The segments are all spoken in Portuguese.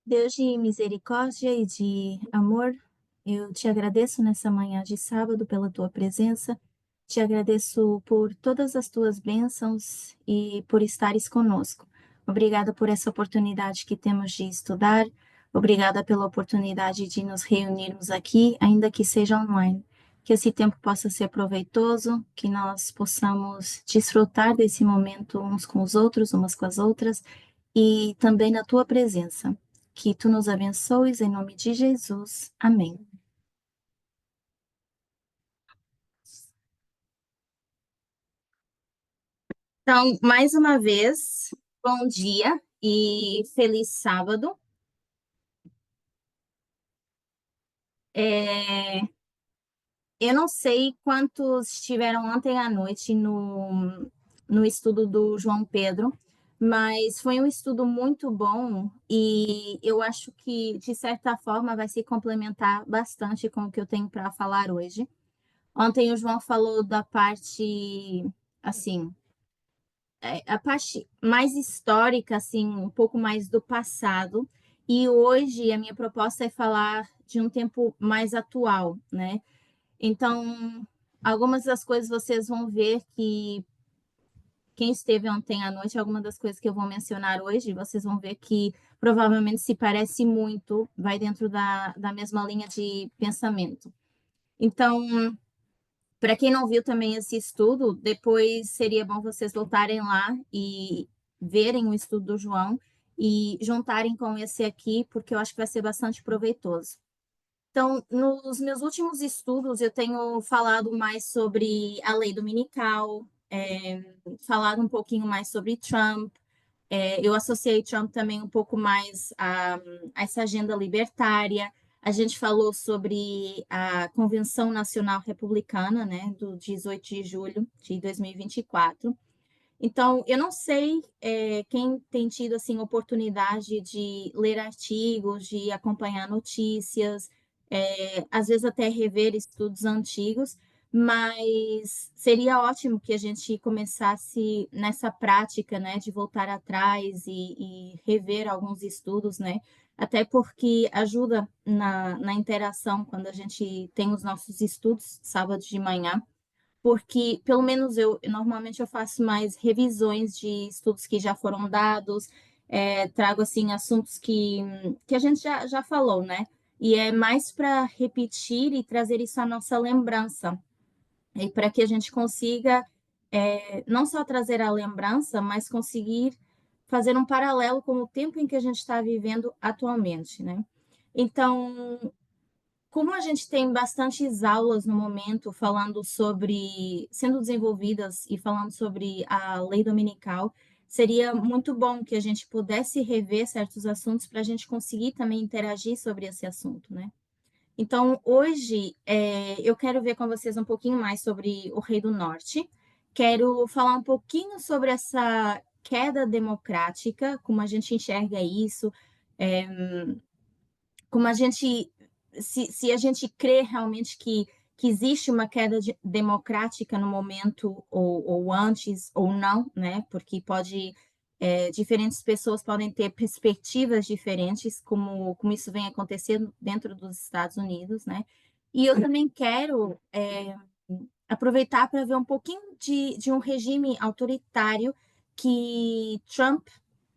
Deus de misericórdia e de amor, eu te agradeço nessa manhã de sábado pela tua presença, te agradeço por todas as tuas bênçãos e por estares conosco. Obrigada por essa oportunidade que temos de estudar, obrigada pela oportunidade de nos reunirmos aqui, ainda que seja online. Que esse tempo possa ser proveitoso, que nós possamos desfrutar desse momento uns com os outros, umas com as outras, e também na tua presença. Que tu nos abençoes em nome de Jesus. Amém. Então, mais uma vez, bom dia e feliz sábado. Eu não sei quantos estiveram ontem à noite no estudo do João Pedro, mas foi um estudo muito bom e eu acho que, de certa forma, vai se complementar bastante com o que eu tenho para falar hoje. Ontem o João falou da parte, assim, a parte mais histórica, assim, um pouco mais do passado, e hoje a minha proposta é falar de um tempo mais atual, né? Então, algumas das coisas vocês vão ver que quem esteve ontem à noite, algumas das coisas que eu vou mencionar hoje, vocês vão ver que provavelmente se parece muito, vai dentro da mesma linha de pensamento. Então, para quem não viu também esse estudo, depois seria bom vocês voltarem lá e verem o estudo do João e juntarem com esse aqui, porque eu acho que vai ser bastante proveitoso. Então, nos meus últimos estudos, eu tenho falado mais sobre a lei dominical, falado um pouquinho mais sobre Trump. Eu associei Trump também um pouco mais a essa agenda libertária. A gente falou sobre a Convenção Nacional Republicana, né, do 18 de julho de 2024. Então, eu não sei quem tem tido assim oportunidade de ler artigos, de acompanhar notícias, às vezes até rever estudos antigos, mas seria ótimo que a gente começasse nessa prática, né, de voltar atrás e rever alguns estudos, né, até porque ajuda na interação quando a gente tem os nossos estudos sábado de manhã, porque pelo menos eu normalmente eu faço mais revisões de estudos que já foram dados, trago assim assuntos que a gente já falou, né? E é mais para repetir e trazer isso à nossa lembrança, e para que a gente consiga não só trazer a lembrança, mas conseguir fazer um paralelo com o tempo em que a gente está vivendo atualmente, né? Então, como a gente tem bastantes aulas no momento falando sobre, sendo desenvolvidas e falando sobre a lei dominical, seria muito bom que a gente pudesse rever certos assuntos para a gente conseguir também interagir sobre esse assunto, né? Então, hoje, eu quero ver com vocês um pouquinho mais sobre o Rei do Norte. Quero falar um pouquinho sobre essa queda democrática, como a gente enxerga isso, é, como a gente, se a gente crê realmente que existe uma queda democrática no momento, ou antes, ou não, né? Porque pode, diferentes pessoas podem ter perspectivas diferentes, como isso vem acontecendo dentro dos Estados Unidos, né? E eu também quero aproveitar para ver um pouquinho de um regime autoritário que Trump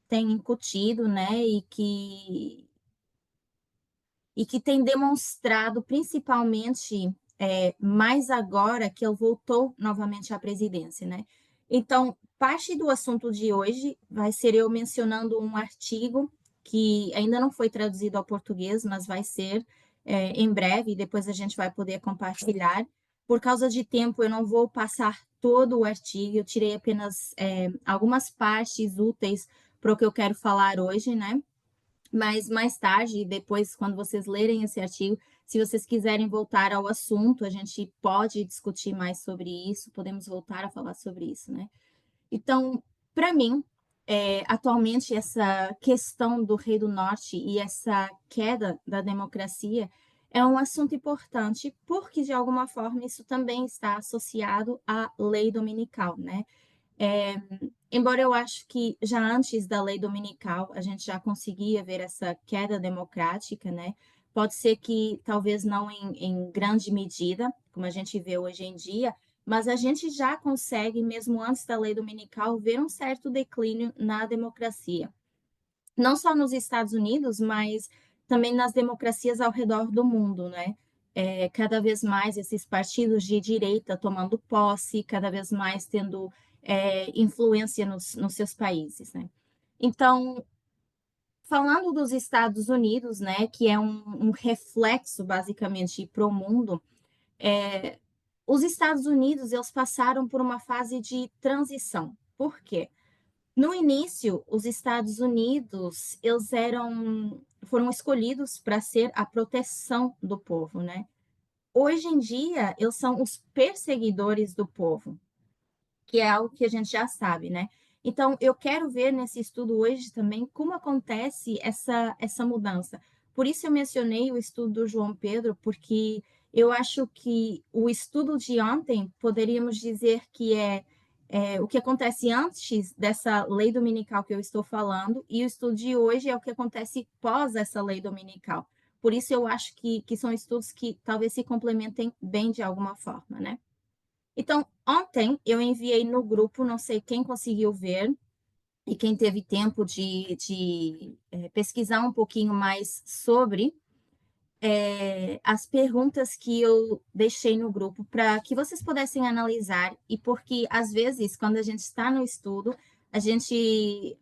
tem incutido, né? E que tem demonstrado, principalmente, mais agora que ele voltou novamente à presidência, né? Então, parte do assunto de hoje vai ser eu mencionando um artigo que ainda não foi traduzido ao português, mas vai ser em breve, e depois a gente vai poder compartilhar. Por causa de tempo, eu não vou passar todo o artigo, eu tirei apenas algumas partes úteis para o que eu quero falar hoje, né? Mas mais tarde, depois, quando vocês lerem esse artigo, se vocês quiserem voltar ao assunto, a gente pode discutir mais sobre isso, podemos voltar a falar sobre isso, né? Então, para mim, atualmente, essa questão do Rei do Norte e essa queda da democracia é um assunto importante, porque, de alguma forma, isso também está associado à lei dominical, né? Embora eu acho que já antes da lei dominical a gente já conseguia ver essa queda democrática, né? Pode ser que talvez não em grande medida, como a gente vê hoje em dia, mas a gente já consegue, mesmo antes da lei dominical, ver um certo declínio na democracia. Não só nos Estados Unidos, mas também nas democracias ao redor do mundo, né? Cada vez mais esses partidos de direita tomando posse, cada vez mais tendo influência nos seus países, né? Então, falando dos Estados Unidos, né, que é um reflexo basicamente para o mundo, os Estados Unidos eles passaram por uma fase de transição. Por quê? No início, os Estados Unidos, foram escolhidos para ser a proteção do povo, né? Hoje em dia, eles são os perseguidores do povo, que é algo que a gente já sabe, né? Então, eu quero ver nesse estudo hoje também como acontece essa mudança. Por isso eu mencionei o estudo do João Pedro, porque eu acho que o estudo de ontem poderíamos dizer que é o que acontece antes dessa lei dominical que eu estou falando, e o estudo de hoje é o que acontece pós essa lei dominical. Por isso eu acho que são estudos que talvez se complementem bem de alguma forma, né? Então, ontem eu enviei no grupo, não sei quem conseguiu ver e quem teve tempo de pesquisar um pouquinho mais sobre as perguntas que eu deixei no grupo para que vocês pudessem analisar e porque às vezes quando a gente está no estudo,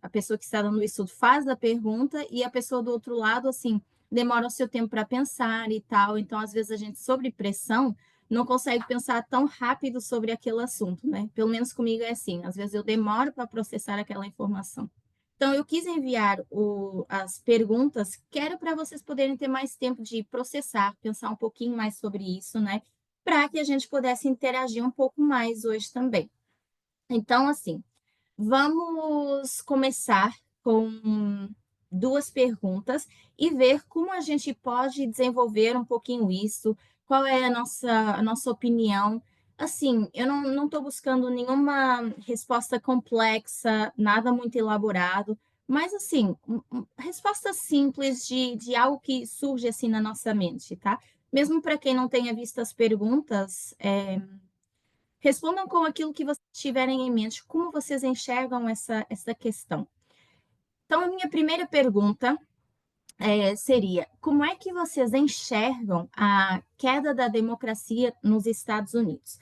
a pessoa que está dando o estudo faz a pergunta e a pessoa do outro lado assim demora o seu tempo para pensar e tal, então às vezes a gente sob pressão não consegue pensar tão rápido sobre aquele assunto, né? Pelo menos comigo é assim, às vezes eu demoro para processar aquela informação. Então, eu quis enviar as perguntas, quero para vocês poderem ter mais tempo de processar, pensar um pouquinho mais sobre isso, né? Para que a gente pudesse interagir um pouco mais hoje também. Então, assim, vamos começar com duas perguntas e ver como a gente pode desenvolver um pouquinho isso, qual é a nossa opinião. Assim, eu não estou buscando nenhuma resposta complexa, nada muito elaborado, mas assim, resposta simples de algo que surge assim na nossa mente, tá? Mesmo para quem não tenha visto as perguntas, respondam com aquilo que vocês tiverem em mente, como vocês enxergam essa questão. Então, a minha primeira pergunta seria: como é que vocês enxergam a queda da democracia nos Estados Unidos?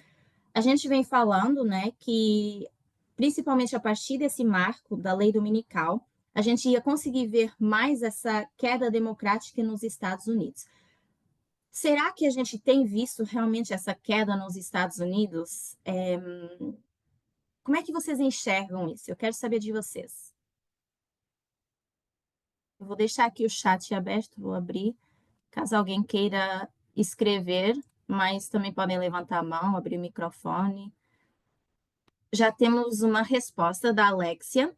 A gente vem falando, né, que principalmente a partir desse marco da lei dominical, a gente ia conseguir ver mais essa queda democrática nos Estados Unidos. Será que a gente tem visto realmente essa queda nos Estados Unidos? Como é que vocês enxergam isso? Eu quero saber de vocês. Eu vou deixar aqui o chat aberto, vou abrir, caso alguém queira escrever, mas também podem levantar a mão, abrir o microfone. Já temos uma resposta da Alexia,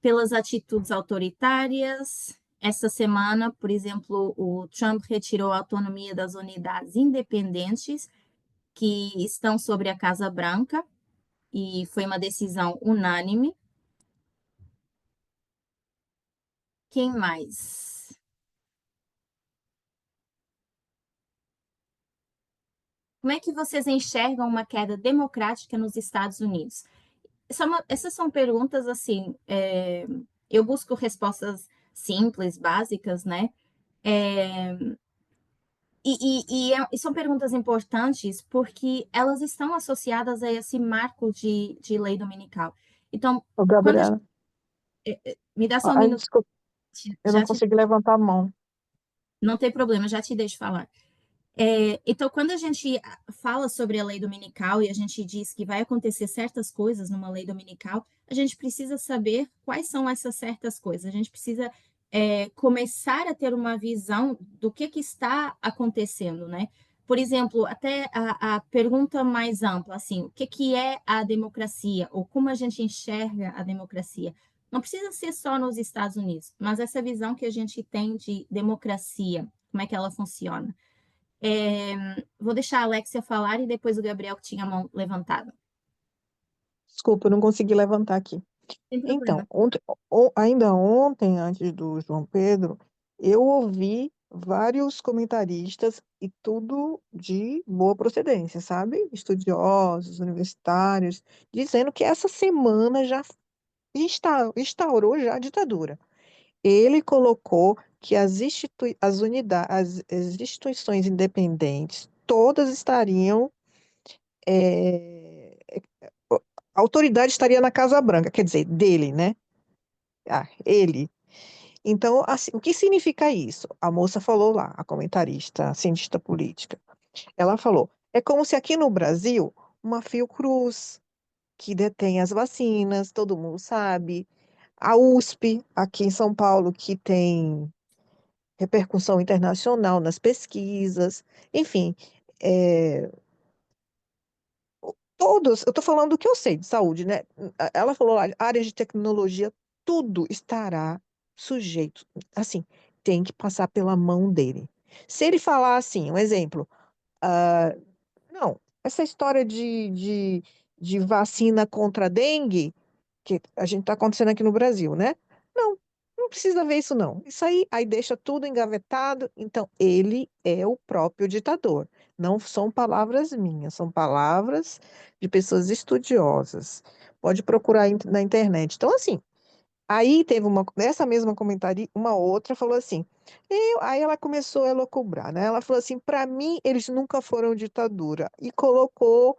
pelas atitudes autoritárias. Essa semana, por exemplo, o Trump retirou a autonomia das unidades independentes que estão sobre a Casa Branca, e foi uma decisão unânime. Quem mais? Como é que vocês enxergam uma queda democrática nos Estados Unidos? Essas são perguntas assim, eu busco respostas simples, básicas, né? É, e são perguntas importantes porque elas estão associadas a esse marco de lei dominical. Então, Ô, quando Gabriela, me dá só um ai, minuto, desculpa, eu não já te, consegui levantar a mão. não tem problema, já te deixo falar. Então, quando a gente fala sobre a lei dominical e a gente diz que vai acontecer certas coisas numa lei dominical, a gente precisa saber quais são essas certas coisas. A gente precisa começar a ter uma visão do que está acontecendo, né? Por exemplo, até a pergunta mais ampla, assim, o que é a democracia ou como a gente enxerga a democracia? Não precisa ser só nos Estados Unidos, mas essa visão que a gente tem de democracia, como é que ela funciona? Vou deixar a Alexia falar e depois o Gabriel que tinha a mão levantada. Desculpa, eu não consegui levantar aqui. Sem Então, problema. ainda ontem, antes do João Pedro, eu ouvi vários comentaristas e tudo de boa procedência, sabe? Estudiosos, universitários, dizendo que essa semana já instaurou já a ditadura. Ele colocou que as instituições independentes todas estariam, a autoridade estaria na Casa Branca, quer dizer, dele, né? Ah, ele. Então, assim, o que significa isso? A moça falou lá, a comentarista, a cientista política. Ela falou: é como se aqui no Brasil, uma Fiocruz, que detém as vacinas, todo mundo sabe, a USP, aqui em São Paulo, que tem repercussão internacional nas pesquisas, enfim, é, todos, eu estou falando do que eu sei de saúde, né? Ela falou lá, áreas de tecnologia, tudo estará sujeito, assim, tem que passar pela mão dele. Se ele falar assim, um exemplo, ah, não, essa história de vacina contra a dengue, que a gente está acontecendo aqui no Brasil, né? Não, não precisa ver isso, não. Isso aí deixa tudo engavetado. Então, ele é o próprio ditador. Não são palavras minhas, são palavras de pessoas estudiosas. Pode procurar na internet. Então, assim, aí teve nessa mesma comentário, uma outra falou assim, aí ela começou a elocubrar, né? Ela falou assim, para mim, eles nunca foram ditadura. E colocou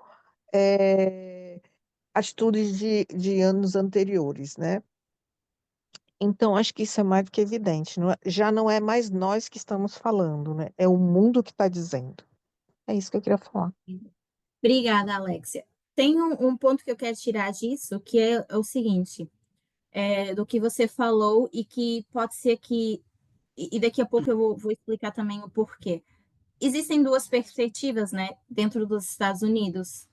atitudes de anos anteriores, né? Então, acho que isso é mais do que evidente. Já não é mais nós que estamos falando, né? É o mundo que está dizendo. É isso que eu queria falar. Obrigada, Alexia. Tem um ponto que eu quero tirar disso, que é o seguinte, do que você falou e que pode ser que, e daqui a pouco eu vou explicar também o porquê. Existem duas perspectivas, né, dentro dos Estados Unidos.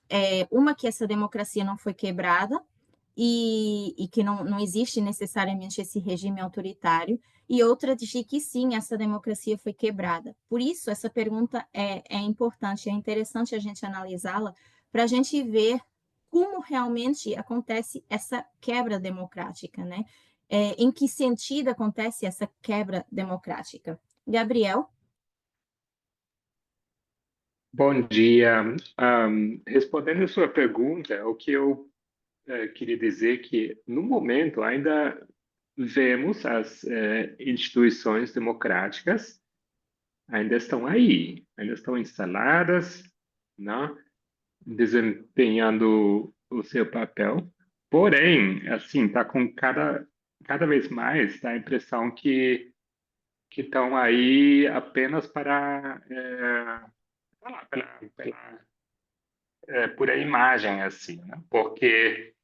Uma que essa democracia não foi quebrada e que não existe necessariamente esse regime autoritário, e outra de que sim, essa democracia foi quebrada. Por isso, essa pergunta é importante, é interessante a gente analisá-la para a gente ver como realmente acontece essa quebra democrática, né? Em que sentido acontece essa quebra democrática? Gabriel? Bom dia. Respondendo a sua pergunta, o que eu queria dizer que, no momento, ainda vemos as instituições democráticas ainda estão aí, ainda estão instaladas, né, desempenhando o seu papel. Porém, assim, está com cada vez mais dá a impressão que estão aí apenas para sei lá, por a imagem, assim, né? Porque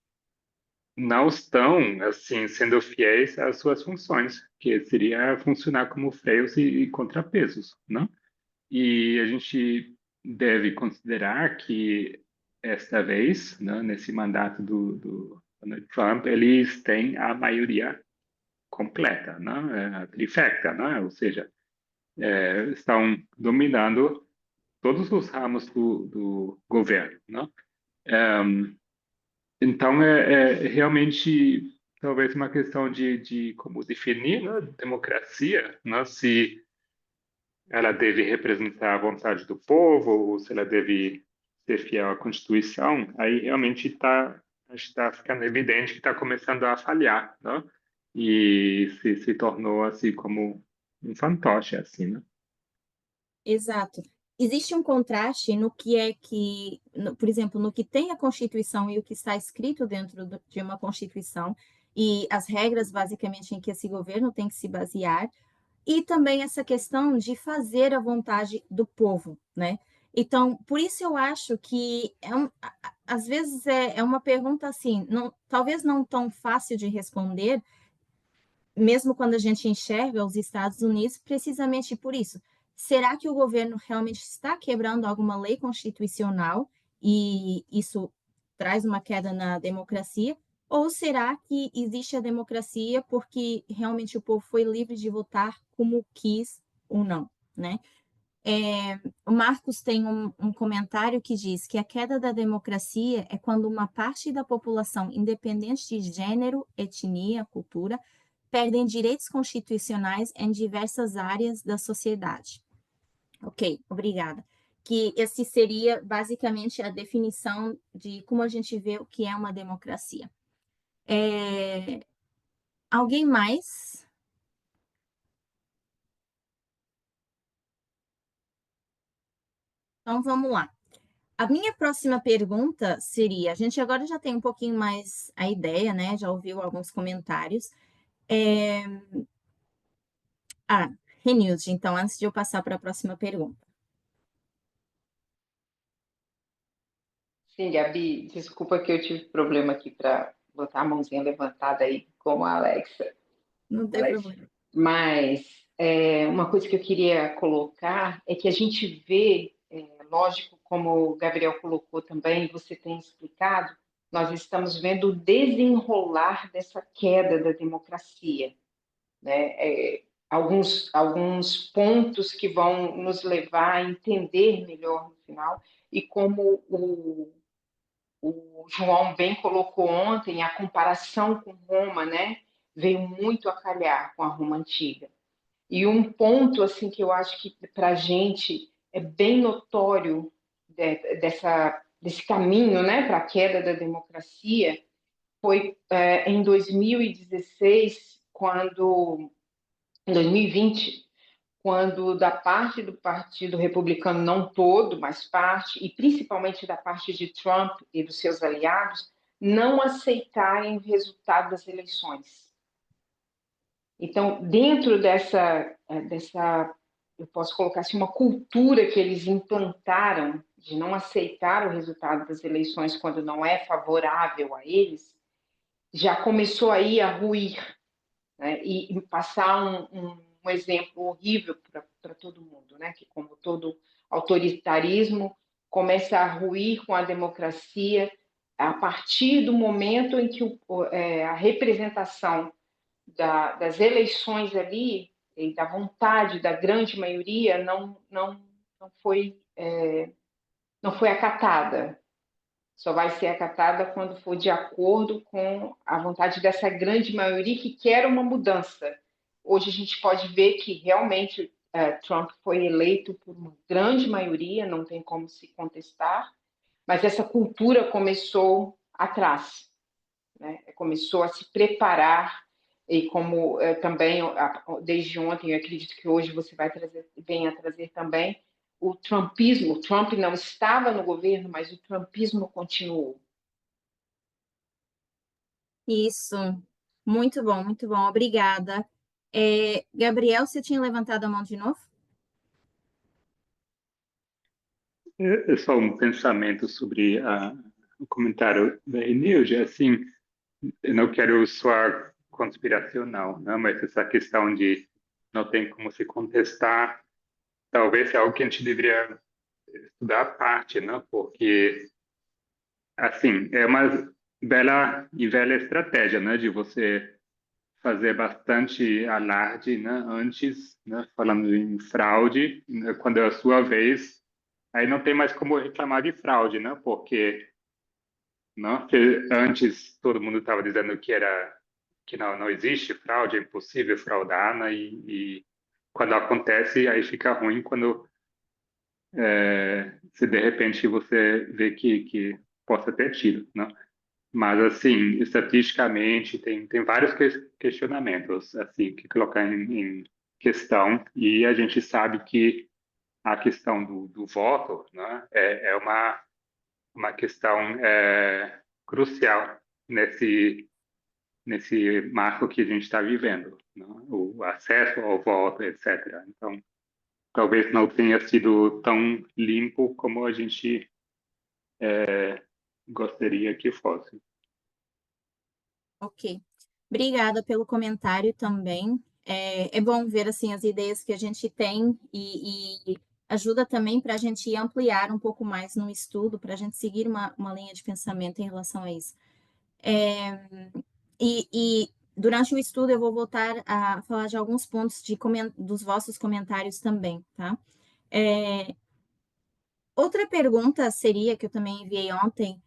não estão, assim, sendo fiéis às suas funções, que seria funcionar como freios e contrapesos, né? E a gente deve considerar que esta vez, né, nesse mandato do Donald Trump, eles têm a maioria completa, né? A trifecta, né? Ou seja, estão dominando todos os ramos do governo, né? Então, é realmente talvez uma questão de como definir, né, democracia, né, se ela deve representar a vontade do povo ou se ela deve ser fiel à Constituição. Aí realmente está ficando evidente que está começando a falhar, né? E se tornou assim como um fantoche, assim, né? Exato. Existe um contraste no que é que, por exemplo, no que tem a Constituição e o que está escrito dentro de uma Constituição, e as regras, basicamente, em que esse governo tem que se basear, e também essa questão de fazer a vontade do povo, né? Então, por isso eu acho que às vezes é uma pergunta assim, talvez não tão fácil de responder, mesmo quando a gente enxerga os Estados Unidos, precisamente por isso. Será que o governo realmente está quebrando alguma lei constitucional e isso traz uma queda na democracia? Ou será que existe a democracia porque realmente o povo foi livre de votar como quis ou não, né? O Marcos tem um comentário que diz que a queda da democracia é quando uma parte da população, independente de gênero, etnia, cultura, perdem direitos constitucionais em diversas áreas da sociedade. Ok, obrigada. Que esse seria basicamente a definição de como a gente vê o que é uma democracia. Alguém mais? Então vamos lá. A minha próxima pergunta seria: a gente agora já tem um pouquinho mais a ideia, né? Já ouviu alguns comentários. Renilde, então, antes de eu passar para a próxima pergunta. Sim, Gabi, desculpa que eu tive problema aqui para botar a mãozinha levantada aí, como a Alexa. Não tem problema. Mas uma coisa que eu queria colocar é que a gente vê, lógico, como o Gabriel colocou também, você tem explicado, nós estamos vendo o desenrolar dessa queda da democracia, né? Alguns pontos que vão nos levar a entender melhor no final, e como o João bem colocou ontem, a comparação com Roma, né, veio muito a calhar com a Roma antiga. E um ponto assim que eu acho que para a gente é bem notório desse caminho, né, para a queda da democracia foi em 2016, em 2020, quando da parte do Partido Republicano, não todo, mas parte, e principalmente da parte de Trump e dos seus aliados, não aceitarem o resultado das eleições. Então, dentro eu posso colocar assim, uma cultura que eles implantaram de não aceitar o resultado das eleições quando não é favorável a eles, já começou aí a ruir, né? E passar um exemplo horrível para todo mundo, né? Que como todo autoritarismo começa a ruir com a democracia a partir do momento em que a representação das eleições ali e da vontade da grande maioria não foi acatada. Só vai ser acatada quando for de acordo com a vontade dessa grande maioria que quer uma mudança. Hoje a gente pode ver que realmente Trump foi eleito por uma grande maioria, não tem como se contestar, mas essa cultura começou atrás, né? Começou a se preparar e como também desde ontem, eu acredito que hoje você venha trazer também o trumpismo. O Trump não estava no governo, mas o trumpismo continuou. Isso. Muito bom, obrigada. Gabriel, você tinha levantado a mão de novo? É só um pensamento sobre o comentário da Enilde, assim, eu não quero soar conspiracional, né? Mas essa questão de não tem como se contestar, talvez é algo que a gente deveria estudar à parte, né? Porque, assim, é uma bela e velha estratégia, né? De você fazer bastante alarde, né? Antes, né? Falando em fraude, né? Quando é a sua vez, aí não tem mais como reclamar de fraude, né? Porque não, que antes todo mundo estava dizendo que não existe fraude, é impossível fraudar, né? E quando acontece, aí fica ruim quando se de repente você vê que possa ter tido, né? Mas assim, estatisticamente tem vários questionamentos assim que colocar em questão e a gente sabe que a questão do voto, né, é uma questão crucial nesse marco que a gente está vivendo, né? O acesso ao voto, etc. Então, talvez não tenha sido tão limpo como a gente gostaria que fosse. Ok. Obrigada pelo comentário também. É bom ver assim as ideias que a gente tem e ajuda também para a gente ampliar um pouco mais no estudo, para a gente seguir uma linha de pensamento em relação a isso. E durante o estudo eu vou voltar a falar de alguns pontos dos vossos comentários também, tá? Outra pergunta seria, que eu também enviei ontem,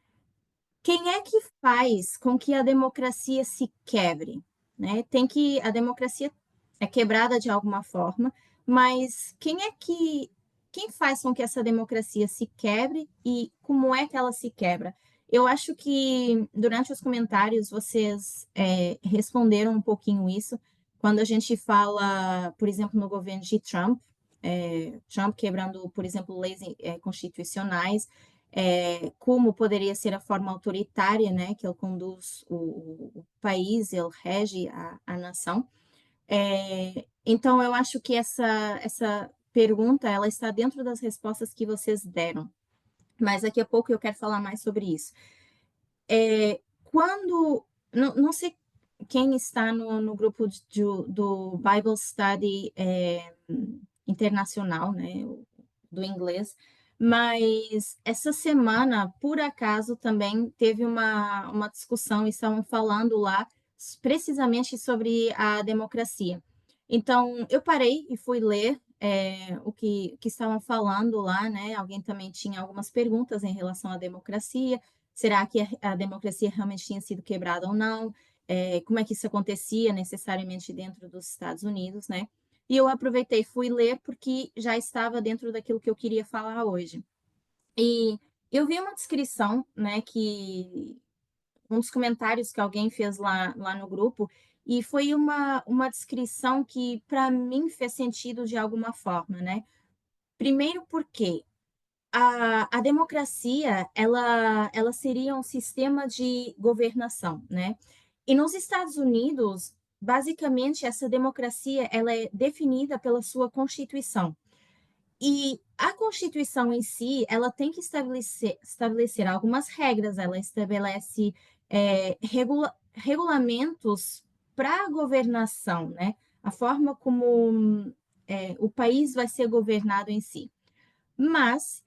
quem é que faz com que a democracia se quebre, né? A democracia é quebrada de alguma forma, mas quem faz com que essa democracia se quebre e como é que ela se quebra? Eu acho que durante os comentários vocês responderam um pouquinho isso, quando a gente fala, por exemplo, no governo de Trump, Trump quebrando, por exemplo, leis constitucionais, como poderia ser a forma autoritária, né, que ele conduz o país, ele rege a nação. Então, eu acho que essa pergunta, ela está dentro das respostas que vocês deram, mas daqui a pouco eu quero falar mais sobre isso. Quando, não sei quem está no grupo do Bible Study internacional, né, do inglês, mas essa semana, por acaso, também teve uma discussão e estavam falando lá precisamente sobre a democracia. Então, eu parei e fui ler o que estavam falando lá, né? Alguém também tinha algumas perguntas em relação à democracia. Será que a democracia realmente tinha sido quebrada ou não? Como é que isso acontecia necessariamente dentro dos Estados Unidos, né? E eu aproveitei, fui ler porque já estava dentro daquilo que eu queria falar hoje. E eu vi uma descrição, né, que um dos comentários que alguém fez lá no grupo, e foi uma descrição que para mim fez sentido de alguma forma, né? Primeiro porque a democracia, ela seria um sistema de governação, né? E nos Estados Unidos, basicamente, essa democracia, ela é definida pela sua Constituição. E a Constituição em si, ela tem que estabelecer algumas regras, ela estabelece regulamentos para a governação, né? A forma como o país vai ser governado em si. Mas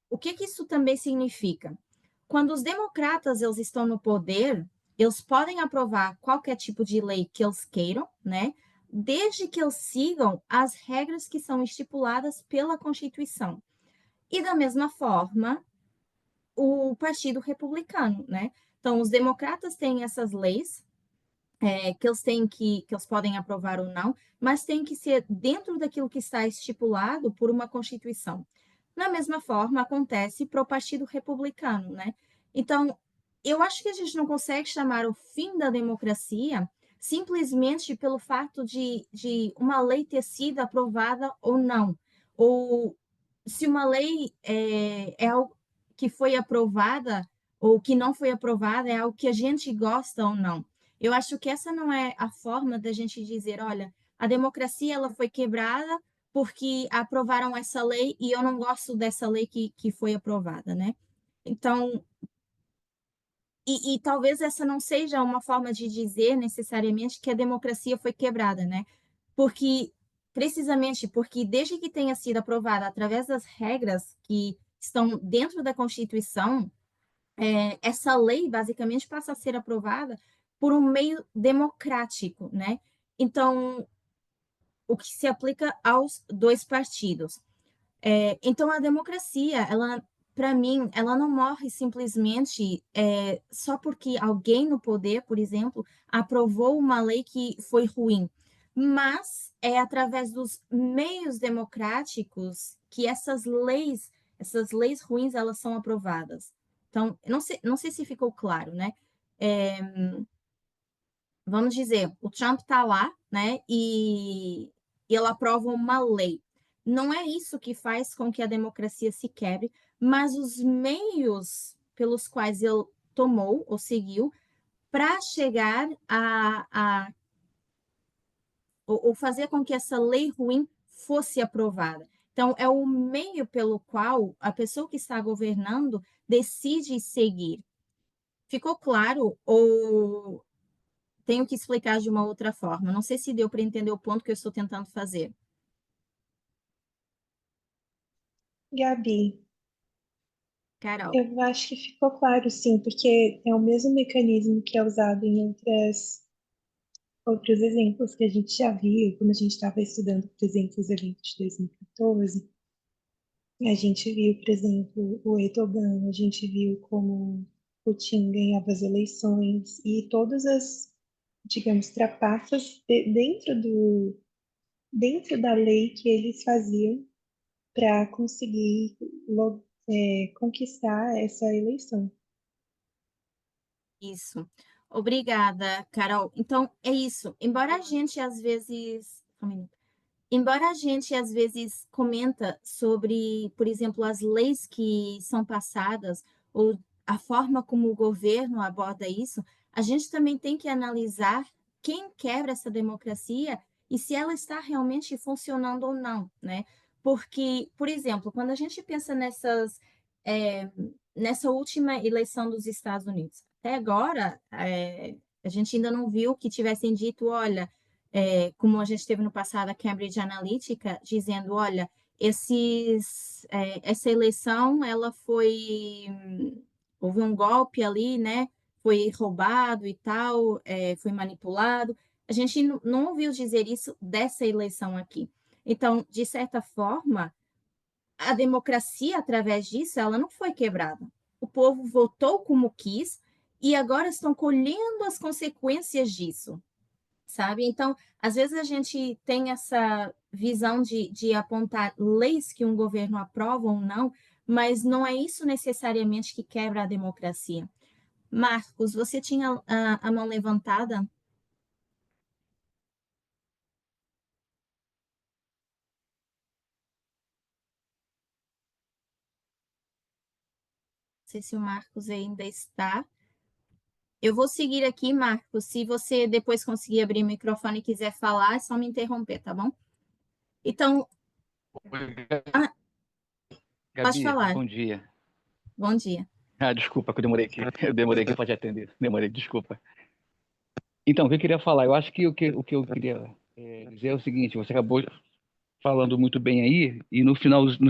o que que isso também significa? Quando os democratas eles estão no poder, eles podem aprovar qualquer tipo de lei que eles queiram, né? Desde que eles sigam as regras que são estipuladas pela Constituição. E da mesma forma, o Partido Republicano, né? Então, os democratas têm essas leis que eles podem aprovar ou não, mas tem que ser dentro daquilo que está estipulado por uma Constituição. Da mesma forma, acontece para o Partido Republicano, né? Então, eu acho que a gente não consegue chamar o fim da democracia simplesmente pelo fato de uma lei ter sido aprovada ou não. Ou se uma lei é algo que foi aprovada ou que não foi aprovada, é algo que a gente gosta ou não. Eu acho que essa não é a forma da gente dizer, olha, a democracia ela foi quebrada porque aprovaram essa lei e eu não gosto dessa lei que foi aprovada, né? Então, e talvez essa não seja uma forma de dizer necessariamente que a democracia foi quebrada, né? Porque, precisamente porque desde que tenha sido aprovada através das regras que estão dentro da Constituição, essa lei basicamente passa a ser aprovada por um meio democrático, né? Então, o que se aplica aos dois partidos. Então, a democracia, ela, para mim, ela não morre simplesmente só porque alguém no poder, por exemplo, aprovou uma lei que foi ruim, mas é através dos meios democráticos que essas leis ruins, elas são aprovadas. Então, não sei se ficou claro, né? É, vamos dizer, o Trump está lá, né? E ele aprova uma lei. Não é isso que faz com que a democracia se quebre, mas os meios pelos quais ele tomou ou seguiu para chegar ou fazer com que essa lei ruim fosse aprovada. Então, é o meio pelo qual a pessoa que está governando decide seguir. Ficou claro? Ou tenho que explicar de uma outra forma? Não sei se deu para entender o ponto que eu estou tentando fazer. Gabi, Carol. eu acho que ficou claro, sim, porque é o mesmo mecanismo que é usado em outros exemplos que a gente já viu, quando a gente estava estudando, por exemplo, os eventos de 2014. A gente viu, por exemplo, o Erdogan, a gente viu como Putin ganhava as eleições e todas as, digamos, trapaças dentro da lei que eles faziam para conseguir conquistar essa eleição. Isso. Obrigada, Carol. Então, é isso. Embora a gente às vezes. Um minuto. Embora a gente às vezes comenta sobre, por exemplo, as leis que são passadas ou a forma como o governo aborda isso, a gente também tem que analisar quem quebra essa democracia e se ela está realmente funcionando ou não, né? Porque, por exemplo, quando a gente pensa nessa última eleição dos Estados Unidos, até agora, a gente ainda não viu que tivessem dito, olha, como a gente teve no passado a Cambridge Analytica, dizendo, olha, essa eleição, ela houve um golpe ali, né? Foi roubado e tal, foi manipulado. A gente não ouviu dizer isso dessa eleição aqui. Então, de certa forma, a democracia, através disso, ela não foi quebrada. O povo votou como quis e agora estão colhendo as consequências disso, sabe? Então, às vezes a gente tem essa visão de apontar leis que um governo aprova ou não, mas não é isso necessariamente que quebra a democracia. Marcos, você tinha a mão levantada? Não sei se o Marcos ainda está. Eu vou seguir aqui, Marcos. Se você depois conseguir abrir o microfone e quiser falar, é só me interromper, tá bom? Então, ah, pode Gabi, falar. bom dia. Bom dia. Desculpa que eu demorei aqui. Eu demorei aqui para te atender. Demorei, desculpa. Então, o que eu queria falar, eu acho que o que eu queria dizer é o seguinte, você acabou falando muito bem aí, e no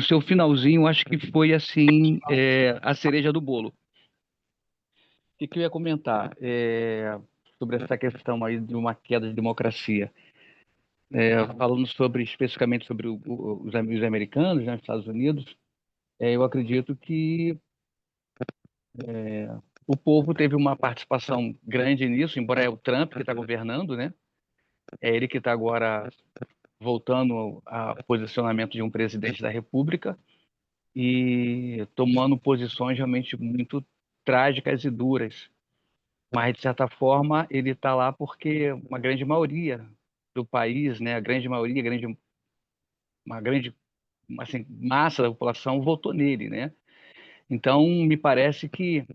seu finalzinho, eu acho que foi assim, a cereja do bolo. O que eu ia comentar sobre essa questão aí de uma queda de democracia? Falando especificamente sobre os americanos, né, Estados Unidos, eu acredito que o povo teve uma participação grande nisso, embora é o Trump que está governando, né? É ele que está agora voltando ao posicionamento de um presidente da República e tomando posições realmente muito trágicas e duras. Mas, de certa forma, ele está lá porque uma grande maioria do país, né? A grande maioria, uma grande assim, massa da população votou nele, né? Então, me parece que,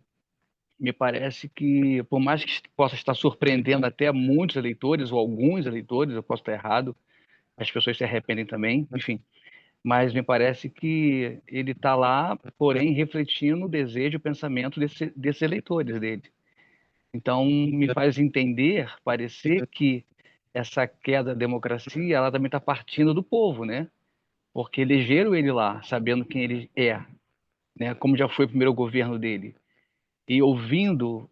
por mais que possa estar surpreendendo até muitos eleitores, ou alguns eleitores, eu posso estar errado, as pessoas se arrependem também, enfim, mas me parece que ele está lá, porém, refletindo o desejo e o pensamento desses eleitores dele. Então, me faz parecer que essa queda da democracia, ela também está partindo do povo, né? Porque elegeram ele lá, sabendo quem ele é, né? Como já foi o primeiro governo dele e ouvindo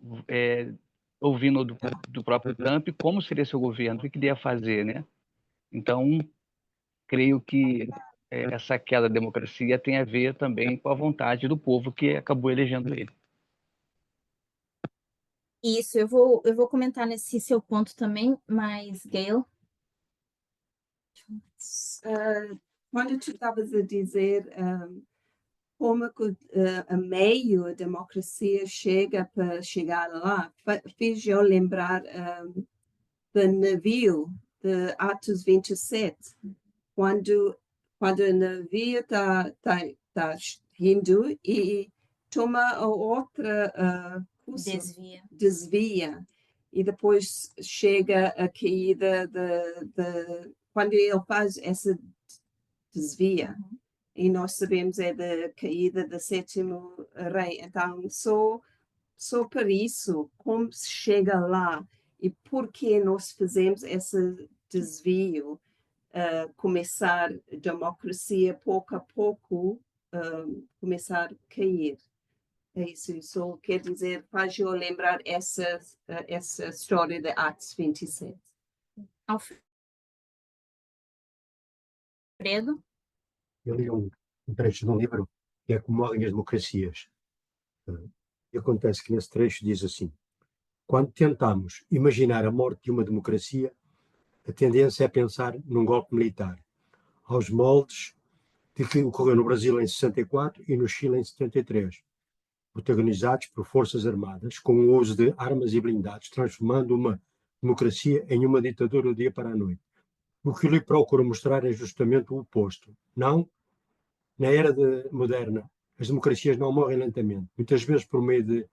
do próprio Trump como seria seu governo, o que ele ia fazer, né? Então, creio que essa queda da democracia tem a ver também com a vontade do povo que acabou elegendo ele. Isso, eu vou comentar nesse seu ponto também, mas, Gail, Quando tu estavas a dizer como que a meio a democracia chega para chegar lá, fiz eu lembrar do navio de Atos 27, quando o navio está indo e toma a outra curso, desvia, e depois chega a caída quando ele faz essa desvia. E nós sabemos é da caída do sétimo rei. Então, só por isso, como se chega lá e por que nós fazemos esse desvio, começar a democracia pouco a pouco, começar a cair. É isso, só quer dizer, faz eu lembrar essa história de Atos 27. Alfredo? trecho de um livro que é Como Morrem as Democracias. E acontece que nesse trecho diz assim: quando tentamos imaginar a morte de uma democracia, a tendência é pensar num golpe militar, aos moldes de que ocorreu no Brasil em 64 e no Chile em 73, protagonizados por forças armadas, com o uso de armas e blindados, transformando uma democracia em uma ditadura do dia para a noite. O que lhe procuro mostrar é justamente o oposto. Não, na era moderna, as democracias não morrem lentamente, muitas vezes por meio de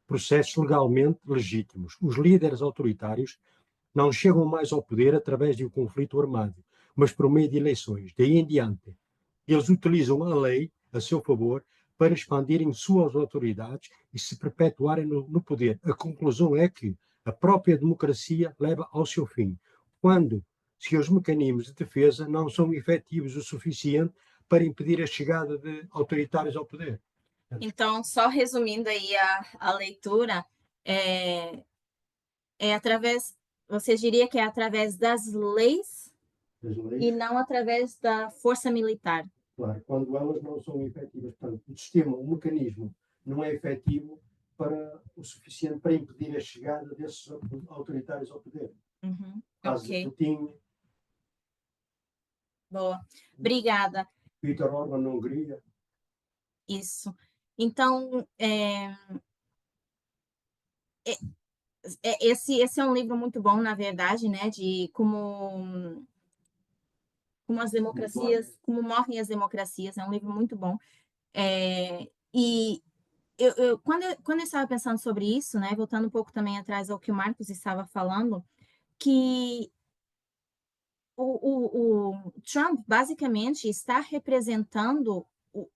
processos legalmente legítimos. Os líderes autoritários não chegam mais ao poder através de um conflito armado, mas por meio de eleições. Daí em diante, eles utilizam a lei a seu favor para expandirem suas autoridades e se perpetuarem no poder. A conclusão é que a própria democracia leva ao seu fim, quando seus mecanismos de defesa não são efetivos o suficiente para impedir a chegada de autoritários ao poder. Então, só resumindo aí a leitura, é através, você diria que é através das leis e não através da força militar. Claro, quando elas não são efetivas, portanto, o sistema, o mecanismo não é efetivo para o suficiente para impedir a chegada desses autoritários ao poder. Caso de Putin, boa. Obrigada. Viktor Orbán na Hungria. Isso. Então, esse é um livro muito bom, na verdade, né, de como as democracias, como morrem as democracias. É um livro muito bom. E quando eu estava pensando sobre isso, né, voltando um pouco também atrás ao que o Marcos estava falando, que o Trump basicamente está representando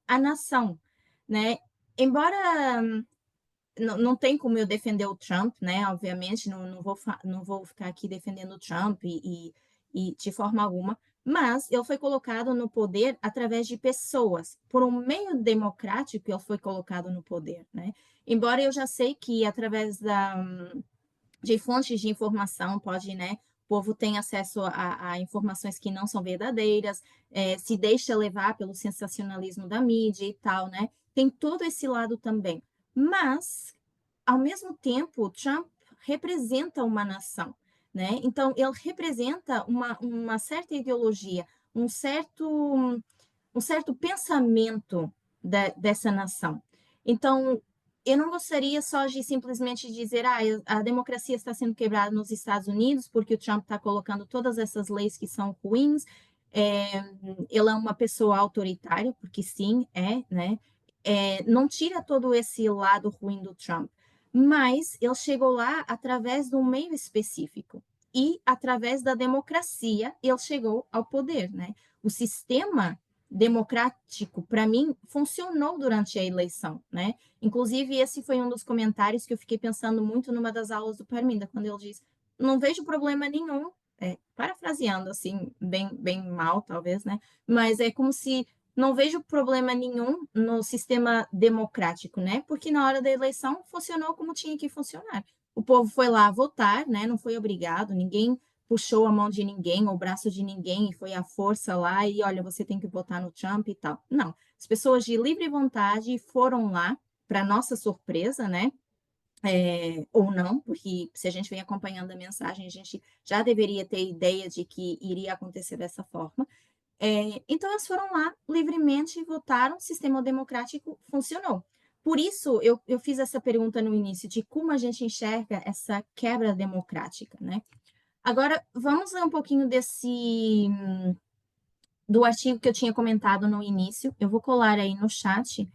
a nação, né? Embora não tem como eu defender o Trump, né? Obviamente, não vou ficar aqui defendendo o Trump e de forma alguma, mas ele foi colocado no poder através de pessoas, por um meio democrático ele foi colocado no poder, né? Embora eu já sei que através de fontes de informação pode, né? O povo tem acesso a informações que não são verdadeiras, se deixa levar pelo sensacionalismo da mídia e tal, né? Tem todo esse lado também. Mas, ao mesmo tempo, Trump representa uma nação, né? Então, ele representa uma certa ideologia, um certo pensamento dessa nação. Então, eu não gostaria só de simplesmente dizer a democracia está sendo quebrada nos Estados Unidos porque o Trump está colocando todas essas leis que são ruins. Ele é uma pessoa autoritária, porque sim, né? Não tira todo esse lado ruim do Trump, mas ele chegou lá através de um meio específico e através da democracia ele chegou ao poder, né? O sistema democrático, para mim, funcionou durante a eleição, né? Inclusive, esse foi um dos comentários que eu fiquei pensando muito numa das aulas do Parminda, quando ele diz, não vejo problema nenhum, parafraseando, assim, bem mal, talvez, né? Mas é como se não vejo problema nenhum no sistema democrático, né? Porque na hora da eleição funcionou como tinha que funcionar. O povo foi lá votar, né? Não foi obrigado, ninguém puxou a mão de ninguém, ou o braço de ninguém, e foi à força lá, e olha, você tem que votar no Trump e tal. Não, as pessoas de livre vontade foram lá, para nossa surpresa, né? Ou não, porque se a gente vem acompanhando a mensagem, a gente já deveria ter ideia de que iria acontecer dessa forma. Então, elas foram lá livremente, votaram, o sistema democrático funcionou. Por isso, eu fiz essa pergunta no início, de como a gente enxerga essa quebra democrática, né? Agora, vamos ler um pouquinho do artigo que eu tinha comentado no início. Eu vou colar aí no chat,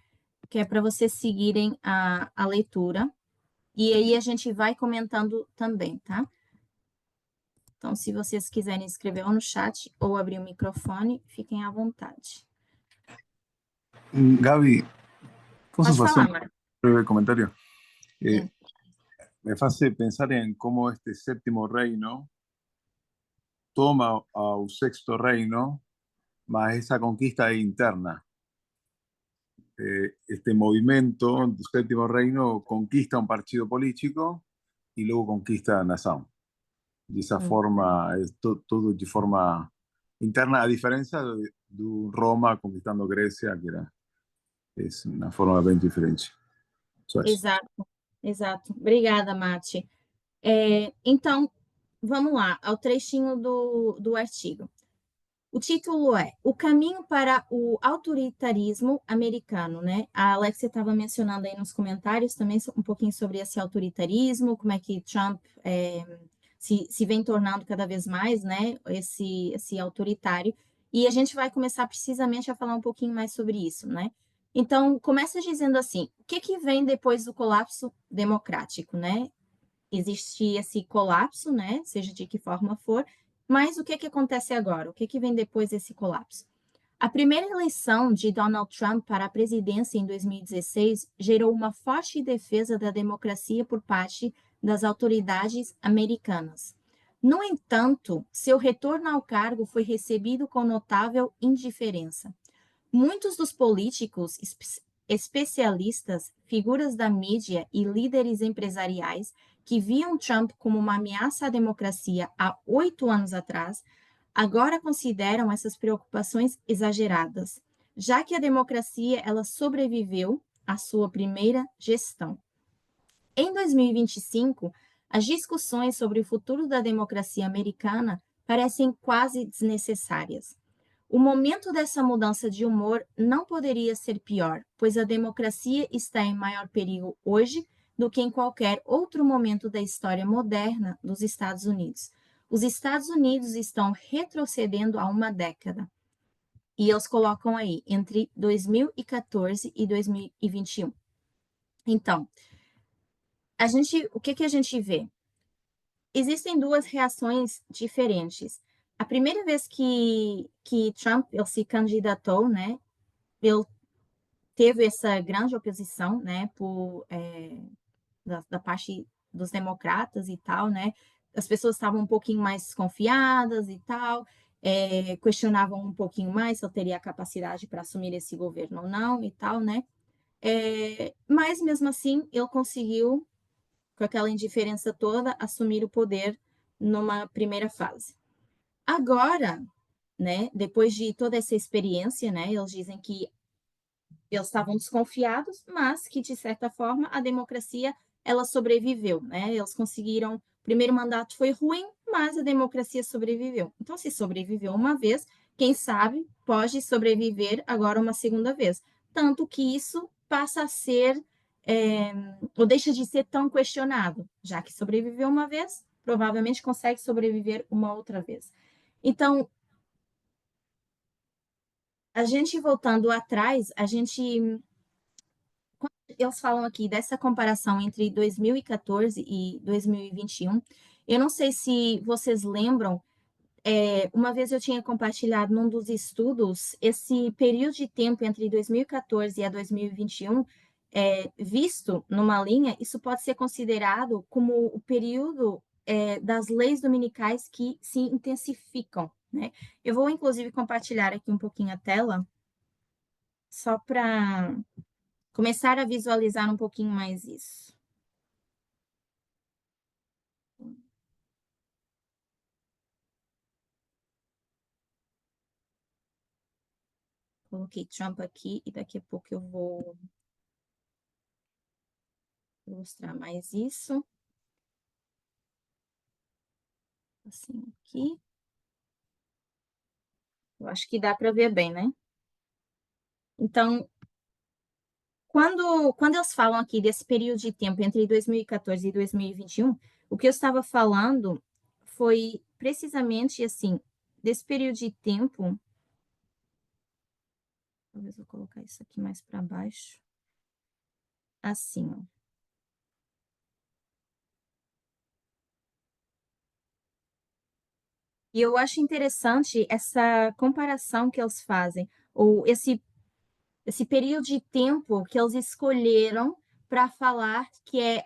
que é para vocês seguirem a leitura. E aí a gente vai comentando também, tá? Então, se vocês quiserem escrever ou no chat ou abrir o microfone, fiquem à vontade. Gaby, ¿puedo Pode hacer falar, un Marco. breve comentario? Sim. Me hace pensar en cómo este séptimo reino toma a un sexto reino, más esa conquista interna. Este movimiento del séptimo reino conquista un partido político y luego conquista a nación. De esa forma, es todo de forma interna, a diferencia de Roma conquistando Grecia, que es una forma bem diferente. Só isso. Exato, exato. Obrigada, Mati. Então, vamos lá, ao trechinho do artigo. O título é O Caminho para o Autoritarismo Americano, né? A Alexia estava mencionando aí nos comentários também um pouquinho sobre esse autoritarismo, como é que Trump se vem tornando cada vez mais, né, esse autoritário. E a gente vai começar precisamente a falar um pouquinho mais sobre isso, né? Então, começa dizendo assim, o que vem depois do colapso democrático, né? Existe esse colapso, né, seja de que forma for, mas o que acontece agora? O que vem depois desse colapso? A primeira eleição de Donald Trump para a presidência em 2016 gerou uma forte defesa da democracia por parte das autoridades americanas. No entanto, seu retorno ao cargo foi recebido com notável indiferença. Muitos dos políticos, especialistas, figuras da mídia e líderes empresariais que viam Trump como uma ameaça à democracia há 8 anos atrás, agora consideram essas preocupações exageradas, já que a democracia ela sobreviveu à sua primeira gestão. Em 2025, as discussões sobre o futuro da democracia americana parecem quase desnecessárias. O momento dessa mudança de humor não poderia ser pior, pois a democracia está em maior perigo hoje do que em qualquer outro momento da história moderna dos Estados Unidos. Os Estados Unidos estão retrocedendo há uma década. E eles colocam aí, entre 2014 e 2021. Então, o que a gente vê? Existem duas reações diferentes. A primeira vez que Trump ele se candidatou, né, ele teve essa grande oposição, né, da parte dos democratas e tal, né? As pessoas estavam um pouquinho mais desconfiadas e tal, questionavam um pouquinho mais se ele teria a capacidade para assumir esse governo ou não e tal, né? Mas mesmo assim, ele conseguiu, com aquela indiferença toda, assumir o poder numa primeira fase. Agora, né, depois de toda essa experiência, né, eles dizem que eles estavam desconfiados, mas que, de certa forma, a democracia ela sobreviveu, né? Eles conseguiram, o primeiro mandato foi ruim, mas a democracia sobreviveu. Então, se sobreviveu uma vez, quem sabe pode sobreviver agora uma segunda vez. Tanto que isso passa a ser, ou deixa de ser tão questionado, já que sobreviveu uma vez, provavelmente consegue sobreviver uma outra vez. Então, a gente voltando atrás, eles falam aqui dessa comparação entre 2014 e 2021. Eu não sei se vocês lembram, uma vez eu tinha compartilhado num dos estudos esse período de tempo entre 2014 e 2021, visto numa linha, isso pode ser considerado como o período das leis dominicais que se intensificam, né? Eu vou, inclusive, compartilhar aqui um pouquinho a tela, só para começar a visualizar um pouquinho mais isso. Coloquei Trump aqui e daqui a pouco eu vou mostrar mais isso. Assim aqui. Eu acho que dá para ver bem, né? Então, quando eles falam aqui desse período de tempo entre 2014 e 2021, o que eu estava falando foi precisamente assim, desse período de tempo. Talvez eu vou colocar isso aqui mais para baixo. Assim, ó. E eu acho interessante essa comparação que eles fazem, ou esse período de tempo que eles escolheram para falar que é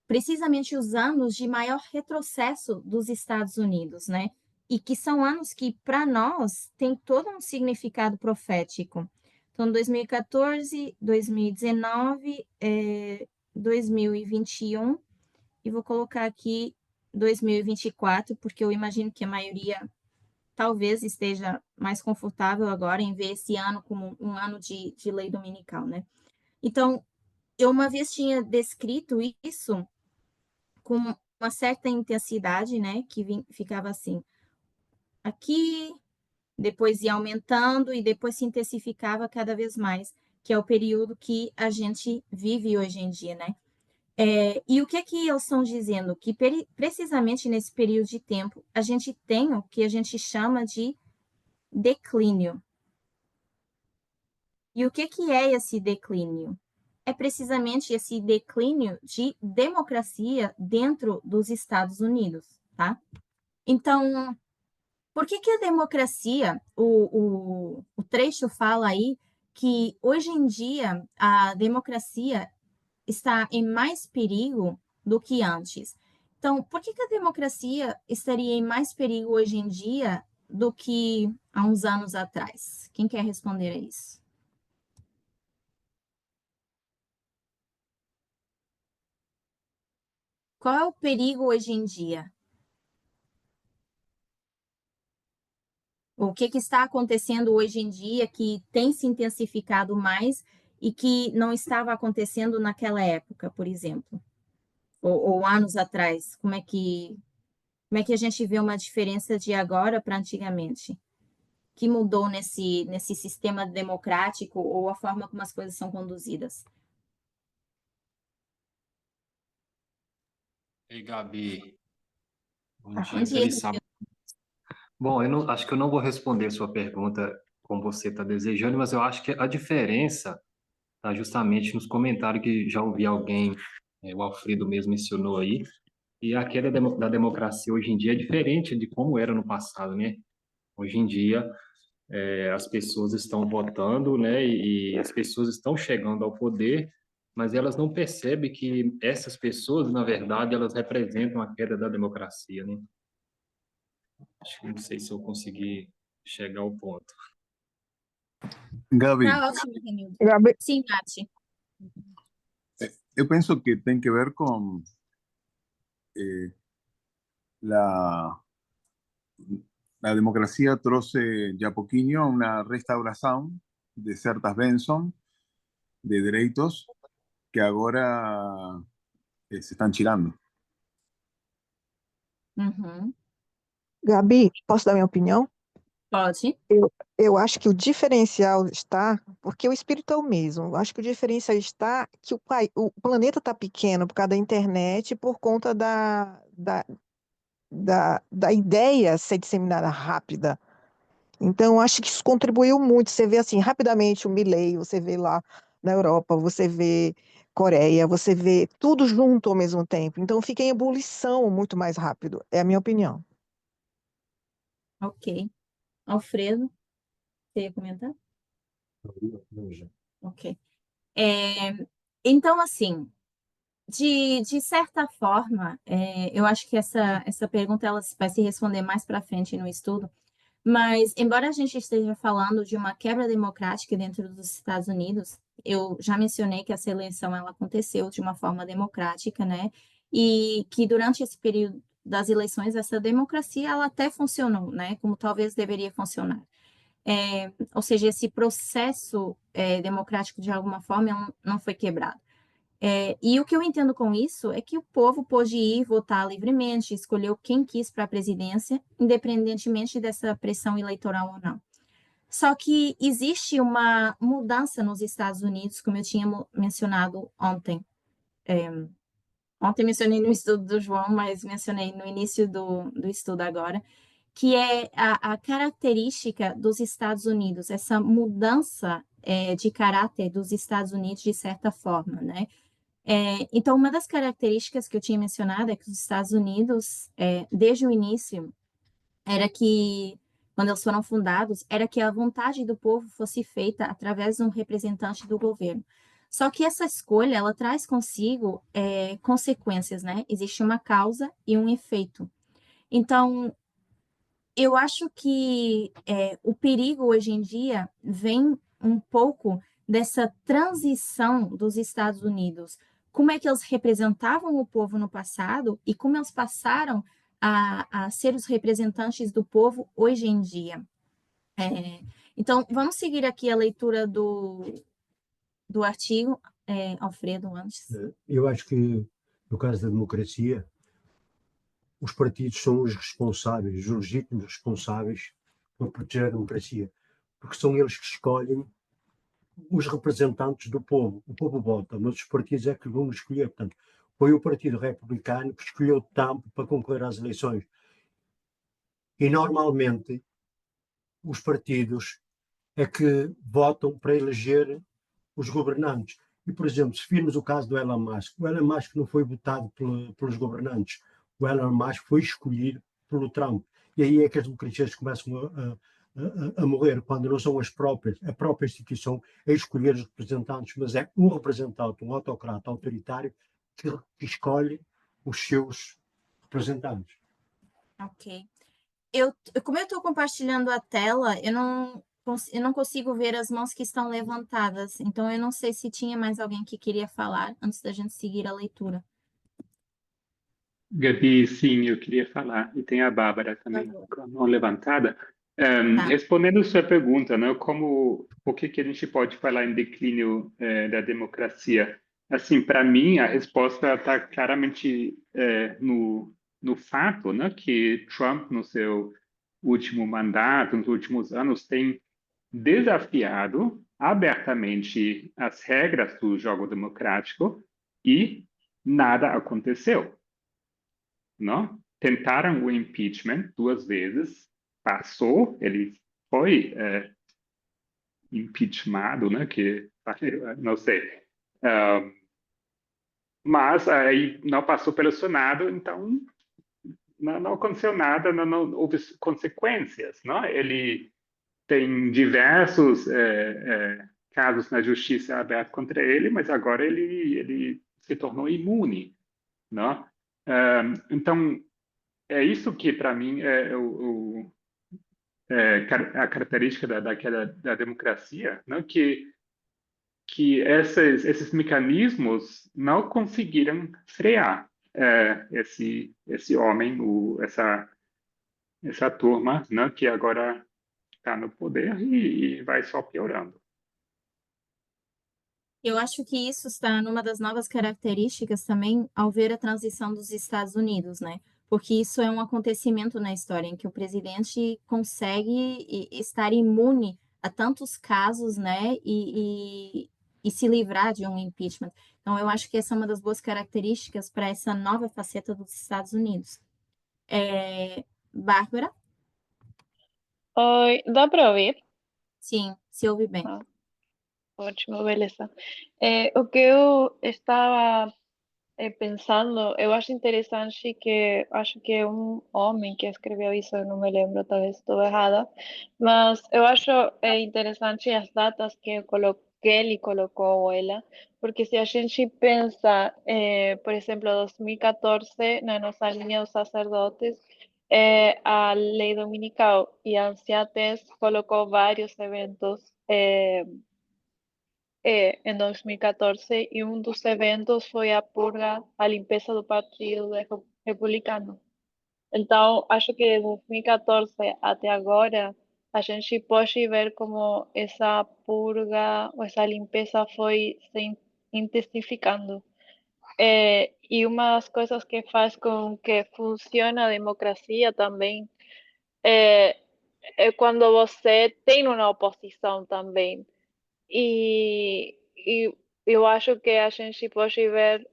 precisamente os anos de maior retrocesso dos Estados Unidos, né? E que são anos que, para nós, tem todo um significado profético. Então, 2014, 2019, 2021, e vou colocar aqui 2024, porque eu imagino que a maioria talvez esteja mais confortável agora em ver esse ano como um ano de lei dominical, né? Então, eu uma vez tinha descrito isso com uma certa intensidade, né? Que ficava assim, aqui, depois ia aumentando e depois se intensificava cada vez mais, que é o período que a gente vive hoje em dia, né? E o que é que eles estão dizendo? Que precisamente nesse período de tempo a gente tem o que a gente chama de declínio. E o que que é esse declínio? É precisamente esse declínio de democracia dentro dos Estados Unidos, tá? Então, por que que a democracia, o trecho fala aí que hoje em dia a democracia está em mais perigo do que antes? Então, por que que a democracia estaria em mais perigo hoje em dia do que há uns anos atrás? Quem quer responder a isso? Qual é o perigo hoje em dia? O que que está acontecendo hoje em dia que tem se intensificado mais e que não estava acontecendo naquela época, por exemplo, ou anos atrás? Como é que a gente vê uma diferença de agora para antigamente? Que mudou nesse sistema democrático ou a forma como as coisas são conduzidas? Ei, Gabi, bom Bom dia, dia. feliz sábado. Bom, acho que eu não vou responder a sua pergunta como você está desejando, mas eu acho que a diferença está justamente nos comentários que já ouvi alguém, o Alfredo mesmo mencionou aí, e a queda da democracia hoje em dia é diferente de como era no passado, né? Hoje em dia, as pessoas estão votando, né, e as pessoas estão chegando ao poder, mas elas não percebem que essas pessoas, na verdade, elas representam a queda da democracia, né? Acho que não sei se eu consegui chegar ao ponto. Gaby, Tá ótimo, Renildo. Gabi, Sim, Nath. yo pienso que tiene que ver con la, la democracia trouxe de a pouquinho uma restauração de certas bênçãos, de direitos que agora se estão tirando. Uhum. Gabi, posso dar minha opinião? Pode. Eu acho que o diferencial está, porque o espírito é o mesmo. Eu acho que o diferencial está que o planeta está pequeno por causa da internet, por conta da ideia ser disseminada rápida. Então, eu acho que isso contribuiu muito. Você vê assim, rapidamente o Milley, você vê lá na Europa, você vê Coreia, você vê tudo junto ao mesmo tempo. Então, fica em ebulição muito mais rápido. É a minha opinião. Ok. Alfredo, você ia comentar? Ok. Então, assim, de certa forma, eu acho que essa pergunta ela vai se responder mais para frente no estudo, mas embora a gente esteja falando de uma quebra democrática dentro dos Estados Unidos, eu já mencionei que essa eleição ela aconteceu de uma forma democrática, né? E que durante esse período das eleições essa democracia ela até funcionou, né? Como talvez deveria funcionar. Ou seja, esse processo democrático de alguma forma não foi quebrado. E o que eu entendo com isso é que o povo pôde ir votar livremente, escolheu quem quis para a presidência, independentemente dessa pressão eleitoral ou não. Só que existe uma mudança nos Estados Unidos, como eu tinha mencionado ontem. Ontem mencionei no estudo do João, mas mencionei no início do estudo agora, que é a característica dos Estados Unidos, essa mudança de caráter dos Estados Unidos de certa forma, né? Então, uma das características que eu tinha mencionado é que os Estados Unidos, desde o início, era que, quando eles foram fundados, era que a vontade do povo fosse feita através de um representante do governo. Só que essa escolha, ela traz consigo consequências, né? Existe uma causa e um efeito. Então, eu acho que o perigo hoje em dia vem um pouco dessa transição dos Estados Unidos como é que eles representavam o povo no passado e como eles passaram a ser os representantes do povo hoje em dia. Então, vamos seguir aqui a leitura do artigo, Alfredo, antes. Eu acho que, no caso da democracia, os partidos são os responsáveis, os legítimos responsáveis por proteger a democracia, porque são eles que escolhem os representantes do povo. O povo vota, mas os partidos é que vão escolher. Portanto, foi o Partido Republicano que escolheu Trump para concorrer às eleições. E, normalmente, os partidos é que votam para eleger os governantes. E, por exemplo, se virmos o caso do Elon Musk, o Elon Musk não foi votado pelos governantes, o Elon Musk foi escolhido pelo Trump. E aí é que as democracias começam a morrer, quando não são a própria instituição a escolher os representantes, mas é um representante, um autocrata autoritário que escolhe os seus representantes. Ok. Como eu estou compartilhando a tela, eu não consigo ver as mãos que estão levantadas, então eu não sei se tinha mais alguém que queria falar antes da gente seguir a leitura. Gabi, sim, eu queria falar. E tem a Bárbara também com a mão levantada. Tá. Respondendo sua pergunta, né, por que a gente pode falar em declínio da democracia? Assim, para mim, a resposta está claramente no fato, né, que Trump, no seu último mandato, nos últimos anos, tem desafiado abertamente as regras do jogo democrático e nada aconteceu. Não? Tentaram o impeachment 2 vezes, passou, ele foi impeachmentado, né? Que não sei, mas aí não passou pelo Senado, então não aconteceu nada, não houve consequências, não? Ele tem diversos casos na justiça abertos contra ele, mas agora ele se tornou imune, não? Então é isso que, para mim, é a característica da democracia, né? Que esses mecanismos não conseguiram frear esse homem, essa turma, né? Que agora está no poder e vai só piorando. Eu acho que isso está numa das novas características também ao ver a transição dos Estados Unidos, né? Porque isso é um acontecimento na história em que o presidente consegue estar imune a tantos casos, né? E se livrar de um impeachment. Então, eu acho que essa é uma das boas características para essa nova faceta dos Estados Unidos. Bárbara? Oi, dá para ouvir? Sim, se ouve bem. Ah, ótimo, beleza. O que eu estava pensando, eu acho interessante que acho que é um homem que escreveu isso, eu não me lembro, talvez estou errada, mas eu acho interessante as datas que ele colocou ou ela, porque se a gente pensa, por exemplo, 2014, na nossa linha dos sacerdotes, a lei dominical e a Anciates colocou vários eventos em 2014 e um dos eventos foi a purga, a limpeza do Partido Republicano. Então, acho que de 2014 até agora, a gente pode ver como essa purga, ou essa limpeza foi se intensificando. E uma das coisas que faz com que funcione a democracia também é quando você tem uma oposição também. E eu acho que a gente pode ver,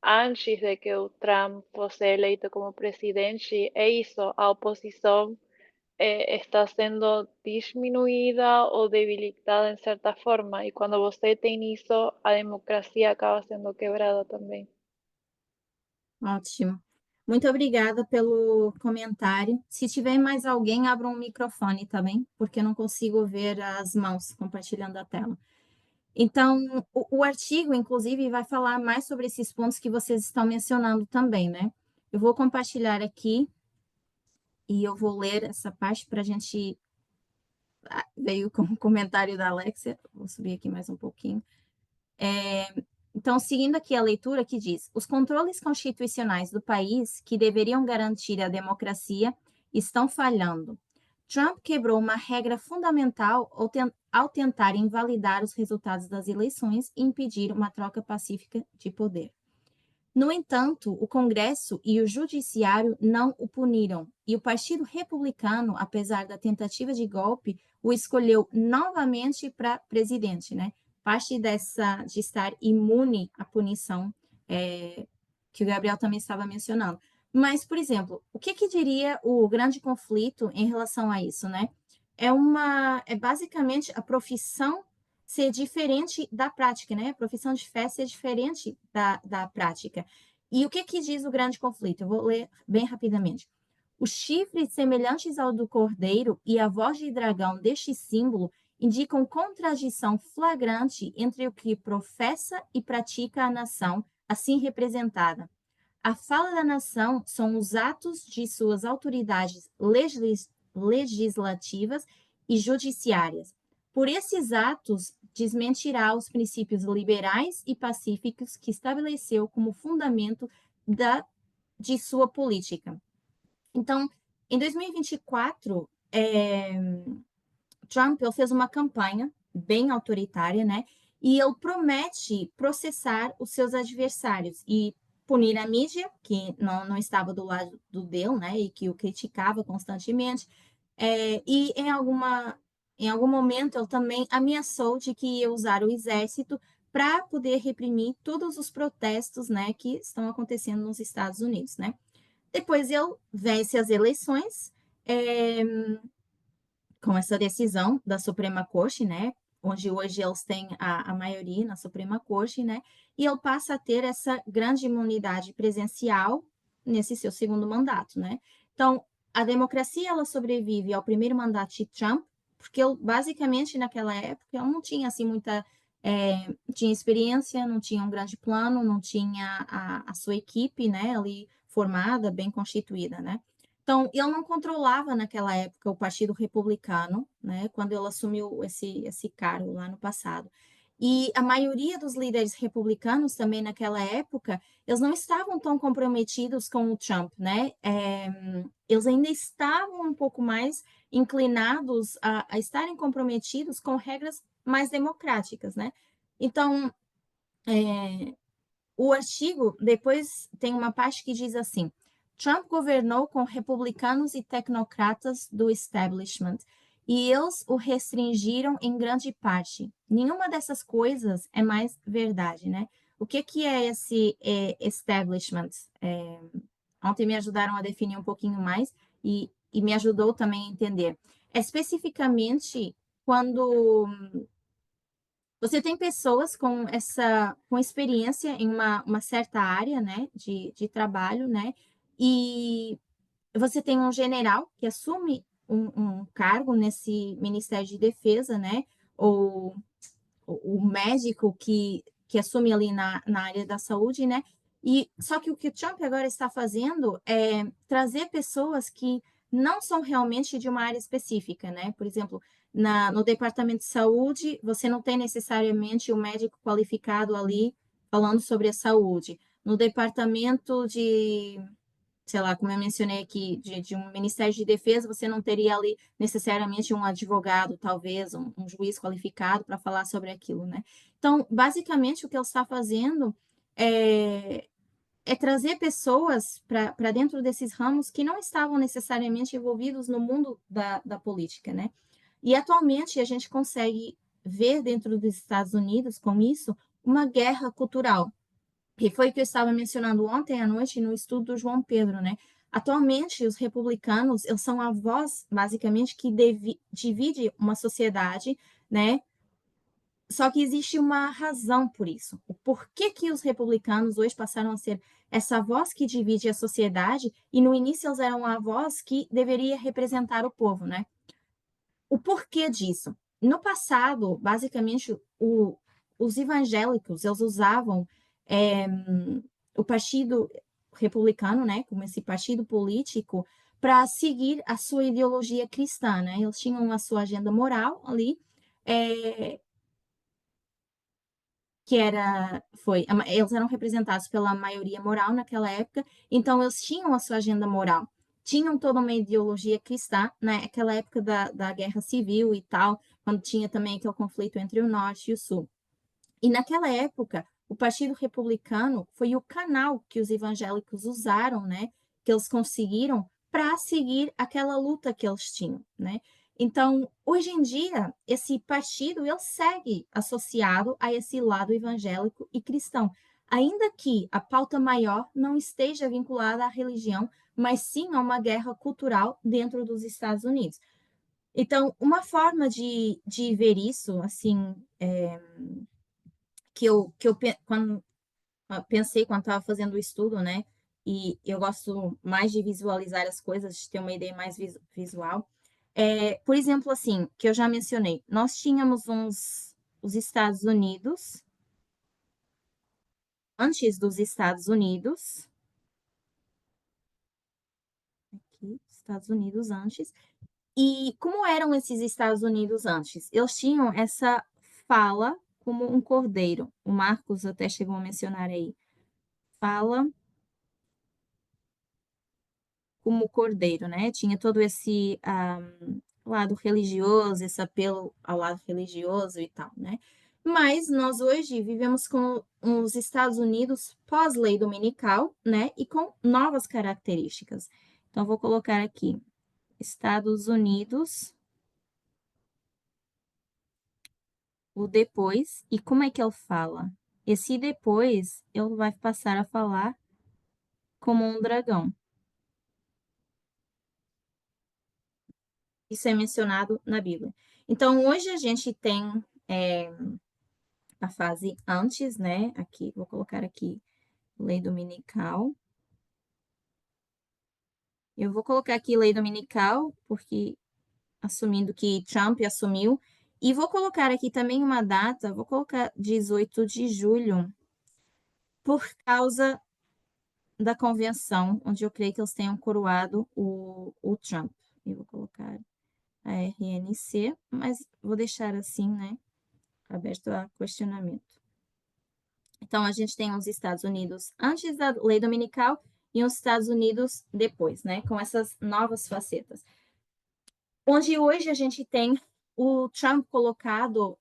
antes de que o Trump fosse eleito como presidente, é isso, a oposição está sendo diminuída ou debilitada em certa forma, e quando você tem isso, a democracia acaba sendo quebrada também. Ótimo. Muito obrigada pelo comentário. Se tiver mais alguém, abra um microfone, tá bem? Porque eu não consigo ver as mãos compartilhando a tela. Então, o artigo, inclusive, vai falar mais sobre esses pontos que vocês estão mencionando também, né? Eu vou compartilhar aqui e eu vou ler essa parte para a gente. Veio com o comentário da Alexia, vou subir aqui mais um pouquinho. Então, seguindo aqui a leitura que diz: os controles constitucionais do país, que deveriam garantir a democracia, estão falhando. Trump quebrou uma regra fundamental ao tentar invalidar os resultados das eleições e impedir uma troca pacífica de poder. No entanto, o Congresso e o Judiciário não o puniram, e o Partido Republicano, apesar da tentativa de golpe, o escolheu novamente para presidente, né? Parte de estar imune à punição, que o Gabriel também estava mencionando. Mas, por exemplo, o que diria o grande conflito em relação a isso, né? É basicamente a profissão ser diferente da prática, né? A profissão de fé ser diferente da prática. E o que diz o grande conflito? Eu vou ler bem rapidamente. Os chifres semelhantes ao do cordeiro e a voz de dragão deste símbolo indicam contradição flagrante entre o que professa e pratica a nação, assim representada. A fala da nação são os atos de suas autoridades legislativas e judiciárias. Por esses atos, desmentirá os princípios liberais e pacíficos que estabeleceu como fundamento de sua política. Então, em 2024, Trump ele fez uma campanha bem autoritária, né? E ele promete processar os seus adversários e punir a mídia, que não estava do lado dele, né? E que o criticava constantemente. E em algum momento ele também ameaçou de que ia usar o exército para poder reprimir todos os protestos, né, que estão acontecendo nos Estados Unidos, né? Depois ele vence as eleições com essa decisão da Suprema Corte, né? Onde hoje eles têm a maioria na Suprema Corte, né? E ele passa a ter essa grande imunidade presencial nesse seu segundo mandato, né? Então, a democracia, ela sobrevive ao primeiro mandato de Trump, porque ele, basicamente, naquela época, ele não tinha, assim, tinha experiência, não tinha um grande plano, não tinha a sua equipe, né, ali formada, bem constituída, né? Então, ele não controlava naquela época o Partido Republicano, né, quando ele assumiu esse cargo lá no passado. E a maioria dos líderes republicanos também naquela época, eles não estavam tão comprometidos com o Trump, né? Eles ainda estavam um pouco mais inclinados a estarem comprometidos com regras mais democráticas, né? Então, o artigo depois tem uma parte que diz assim: Trump governou com republicanos e tecnocratas do establishment, e eles o restringiram em grande parte. Nenhuma dessas coisas é mais verdade, né? O que é esse establishment? Ontem me ajudaram a definir um pouquinho mais e me ajudou também a entender. Especificamente quando você tem pessoas com experiência em uma certa área, né, de trabalho, né, e você tem um general que assume um cargo nesse Ministério de Defesa, né, ou o médico que assume ali na área da saúde, né, e só que o que o Trump agora está fazendo é trazer pessoas que não são realmente de uma área específica, né, por exemplo, no departamento de saúde, você não tem necessariamente um médico qualificado ali falando sobre a saúde. No departamento sei lá, como eu mencionei aqui, de um Ministério de Defesa, você não teria ali necessariamente um advogado, talvez, um juiz qualificado para falar sobre aquilo, né? Então, basicamente, o que ele está fazendo é trazer pessoas para dentro desses ramos que não estavam necessariamente envolvidos no mundo da política, né? E atualmente a gente consegue ver dentro dos Estados Unidos, com isso, uma guerra cultural, que foi o que eu estava mencionando ontem à noite no estudo do João Pedro, né? Atualmente, os republicanos, eles são a voz, basicamente, que divide uma sociedade, né? Só que existe uma razão por isso. O porquê que os republicanos hoje passaram a ser essa voz que divide a sociedade e no início eles eram a voz que deveria representar o povo, né? O porquê disso? No passado, basicamente, os evangélicos, eles usavam o partido republicano, né, como esse partido político, para seguir a sua ideologia cristã, né? Eles tinham a sua agenda moral ali, eles eram representados pela maioria moral naquela época, então eles tinham a sua agenda moral, tinham toda uma ideologia cristã, naquela época da Guerra Civil e tal, quando tinha também aquele conflito entre o Norte e o Sul. E naquela época, o Partido Republicano foi o canal que os evangélicos usaram, né, que eles conseguiram para seguir aquela luta que eles tinham, né? Então, hoje em dia, esse partido ele segue associado a esse lado evangélico e cristão, ainda que a pauta maior não esteja vinculada à religião, mas sim a uma guerra cultural dentro dos Estados Unidos. Então, uma forma de ver isso, assim, quando pensei quando estava fazendo o estudo, né? E eu gosto mais de visualizar as coisas, de ter uma ideia mais visual. Por exemplo, assim, que eu já mencionei, nós tínhamos os Estados Unidos, antes dos Estados Unidos, aqui, Estados Unidos antes, e como eram esses Estados Unidos antes? Eles tinham essa fala como um cordeiro. O Marcos até chegou a mencionar aí. Fala como cordeiro, né? Tinha todo esse lado religioso, esse apelo ao lado religioso e tal, né? Mas nós hoje vivemos com os Estados Unidos pós-lei dominical, né? E com novas características. Então, vou colocar aqui, Estados Unidos, o depois, e como é que ele fala? Esse depois, ele vai passar a falar como um dragão. Isso é mencionado na Bíblia. Então, hoje a gente tem a fase antes, né? Aqui, vou colocar aqui, lei dominical. Eu vou colocar aqui lei dominical, porque assumindo que Trump assumiu. E vou colocar aqui também uma data, vou colocar 18 de julho, por causa da convenção, onde eu creio que eles tenham coroado o Trump. Eu vou colocar a RNC, mas vou deixar assim, né? Aberto a questionamento. Então, a gente tem os Estados Unidos antes da lei dominical e os Estados Unidos depois, né? Com essas novas facetas. Onde hoje a gente tem o Trump colocado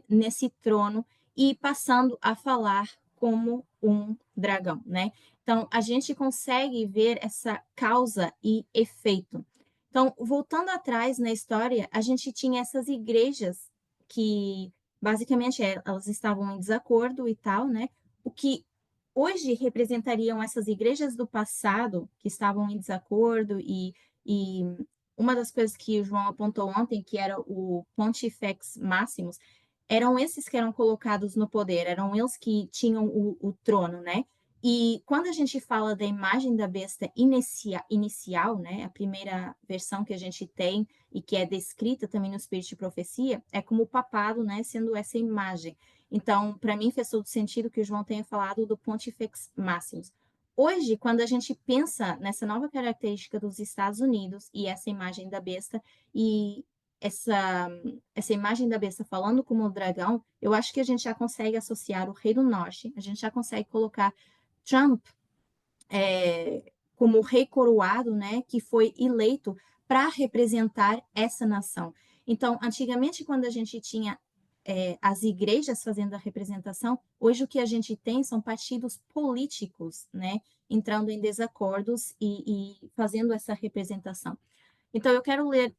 nesse trono e passando a falar como um dragão, né? Então, a gente consegue ver essa causa e efeito. Então, voltando atrás na história, a gente tinha essas igrejas que, basicamente, elas estavam em desacordo e tal, né? O que hoje representariam essas igrejas do passado, que estavam em desacordo e uma das coisas que o João apontou ontem, que era o Pontifex Maximus, eram esses que eram colocados no poder, eram eles que tinham o trono, né? E quando a gente fala da imagem da besta inicial, né, a primeira versão que a gente tem e que é descrita também no Espírito de Profecia, é como o papado, né, sendo essa imagem. Então, para mim fez todo sentido que o João tenha falado do Pontifex Maximus. Hoje, quando a gente pensa nessa nova característica dos Estados Unidos e essa imagem da besta e essa imagem da besta falando como um dragão, eu acho que a gente já consegue associar o Rei do Norte, a gente já consegue colocar Trump como rei coroado, né, que foi eleito para representar essa nação. Então, antigamente, quando a gente tinha as igrejas fazendo a representação, hoje o que a gente tem são partidos políticos, né, entrando em desacordos e fazendo essa representação. Então, eu quero ler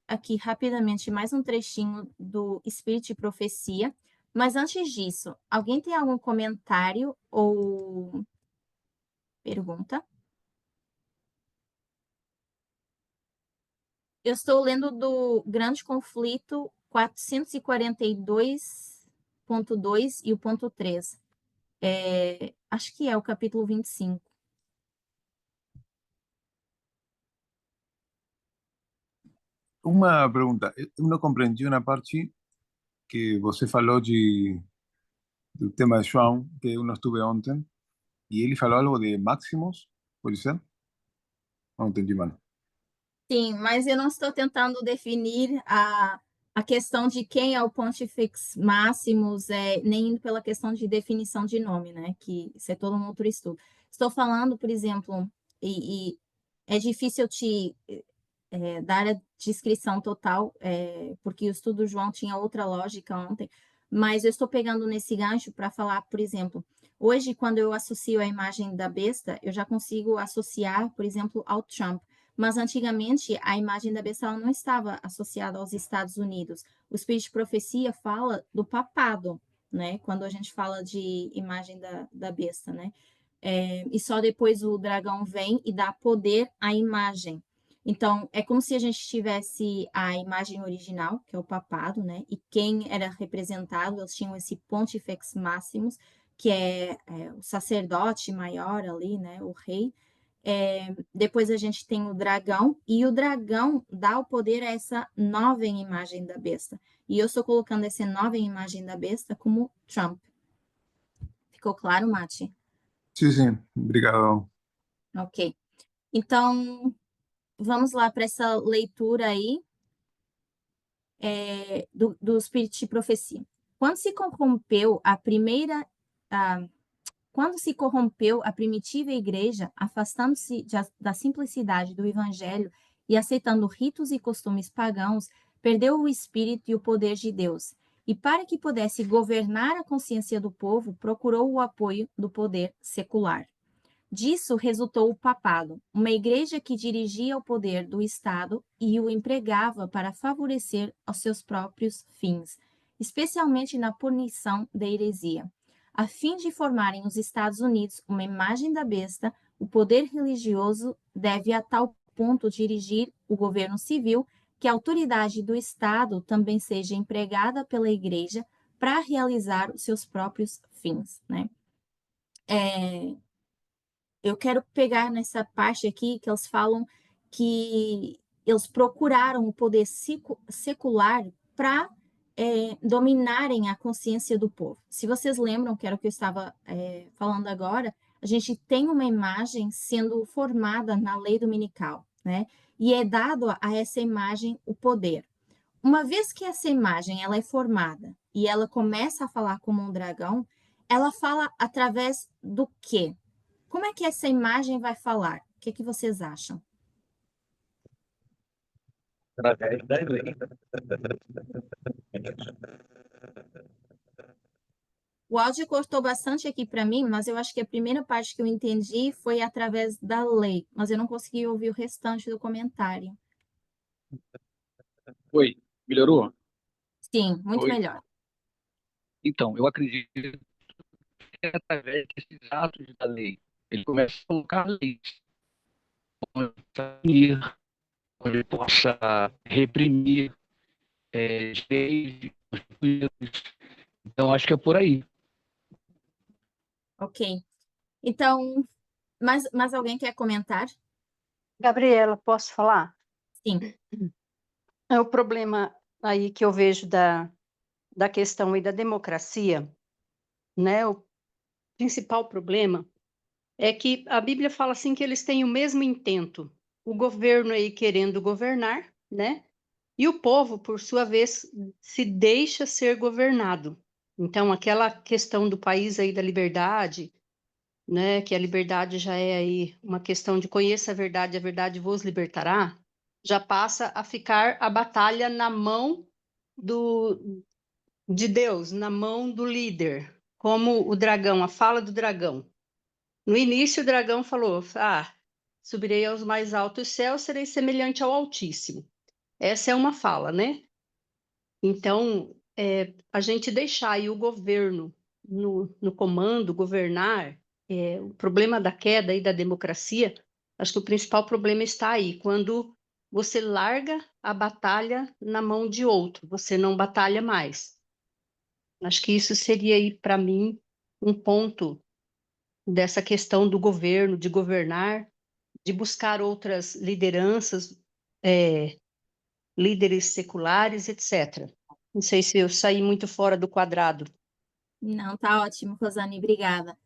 aqui rapidamente mais um trechinho do Espírito de Profecia, mas antes disso, alguém tem algum comentário ou pergunta? Eu estou lendo do Grande Conflito 442.2 e o ponto 3. Acho que é o capítulo 25. Uma pergunta. Eu não compreendi uma parte que você falou do tema de João, que eu não estuve ontem, e ele falou algo de Maximus, pode ser? Não entendi mal. Sim, mas eu não estou tentando definir A questão de quem é o Pontifex Maximus nem indo pela questão de definição de nome, né? Que isso é todo um outro estudo. Estou falando, por exemplo, e é difícil eu te dar a descrição total, porque o estudo do João tinha outra lógica ontem, mas eu estou pegando nesse gancho para falar, por exemplo, hoje, quando eu associo a imagem da besta, eu já consigo associar, por exemplo, ao Trump. Mas antigamente a imagem da besta ela não estava associada aos Estados Unidos. O Espírito de Profecia fala do papado, né? Quando a gente fala de imagem da besta, né? E só depois o dragão vem e dá poder à imagem. Então, é como se a gente tivesse a imagem original, que é o papado, né? E quem era representado, eles tinham esse Pontifex Maximus, que é o sacerdote maior ali, né? O rei. Depois a gente tem o dragão, e o dragão dá o poder a essa nova imagem da besta. E eu estou colocando essa nova imagem da besta como Trump. Ficou claro, Mati? Sí, sí, obrigado. Ok. Então, vamos lá para essa leitura aí do Espírito de Profecia. Quando se corrompeu a primitiva igreja, afastando-se da simplicidade do evangelho e aceitando ritos e costumes pagãos, perdeu o espírito e o poder de Deus. E para que pudesse governar a consciência do povo, procurou o apoio do poder secular. Disso resultou o papado, uma igreja que dirigia o poder do Estado e o empregava para favorecer aos seus próprios fins, especialmente na punição da heresia. A fim de formarem os Estados Unidos uma imagem da besta, o poder religioso deve a tal ponto dirigir o governo civil que a autoridade do Estado também seja empregada pela igreja para realizar os seus próprios fins, né? Eu quero pegar nessa parte aqui que eles falam que eles procuraram o poder secular para dominarem a consciência do povo. Se vocês lembram, que era o que eu estava falando agora, a gente tem uma imagem sendo formada na lei dominical, né? E é dado a essa imagem o poder. Uma vez que essa imagem ela é formada e ela começa a falar como um dragão, ela fala através do quê? Como é que essa imagem vai falar? O que vocês acham? Através da lei. O áudio cortou bastante aqui para mim, mas eu acho que a primeira parte que eu entendi foi através da lei, mas eu não consegui ouvir o restante do comentário. Oi, melhorou? Sim, muito Oi. melhor. Então, eu acredito que é através desses atos da lei, ele começa a colocar leis, onde possa punir, onde possa reprimir direitos. Então, acho que é por aí. Ok. Então, mais alguém quer comentar? Gabriela, posso falar? Sim. É o problema aí que eu vejo da questão aí da democracia, né? O principal problema é que a Bíblia fala assim que eles têm o mesmo intento, o governo aí querendo governar, né? E o povo, por sua vez, se deixa ser governado. Então, aquela questão do país aí da liberdade, né? Que a liberdade já é aí uma questão de conheça a verdade vos libertará, já passa a ficar a batalha na mão de Deus, na mão do líder, como o dragão, a fala do dragão. No início, o dragão falou: subirei aos mais altos céus, serei semelhante ao Altíssimo. Essa é uma fala, né? Então, a gente deixar aí o governo no comando, governar, o problema da queda aí da democracia, acho que o principal problema está aí, quando você larga a batalha na mão de outro, você não batalha mais. Acho que isso seria aí, para mim, um ponto dessa questão do governo, de governar, de buscar outras lideranças, líderes seculares, etc. Não sei se eu saí muito fora do quadrado. Não, tá ótimo, Rosane, obrigada.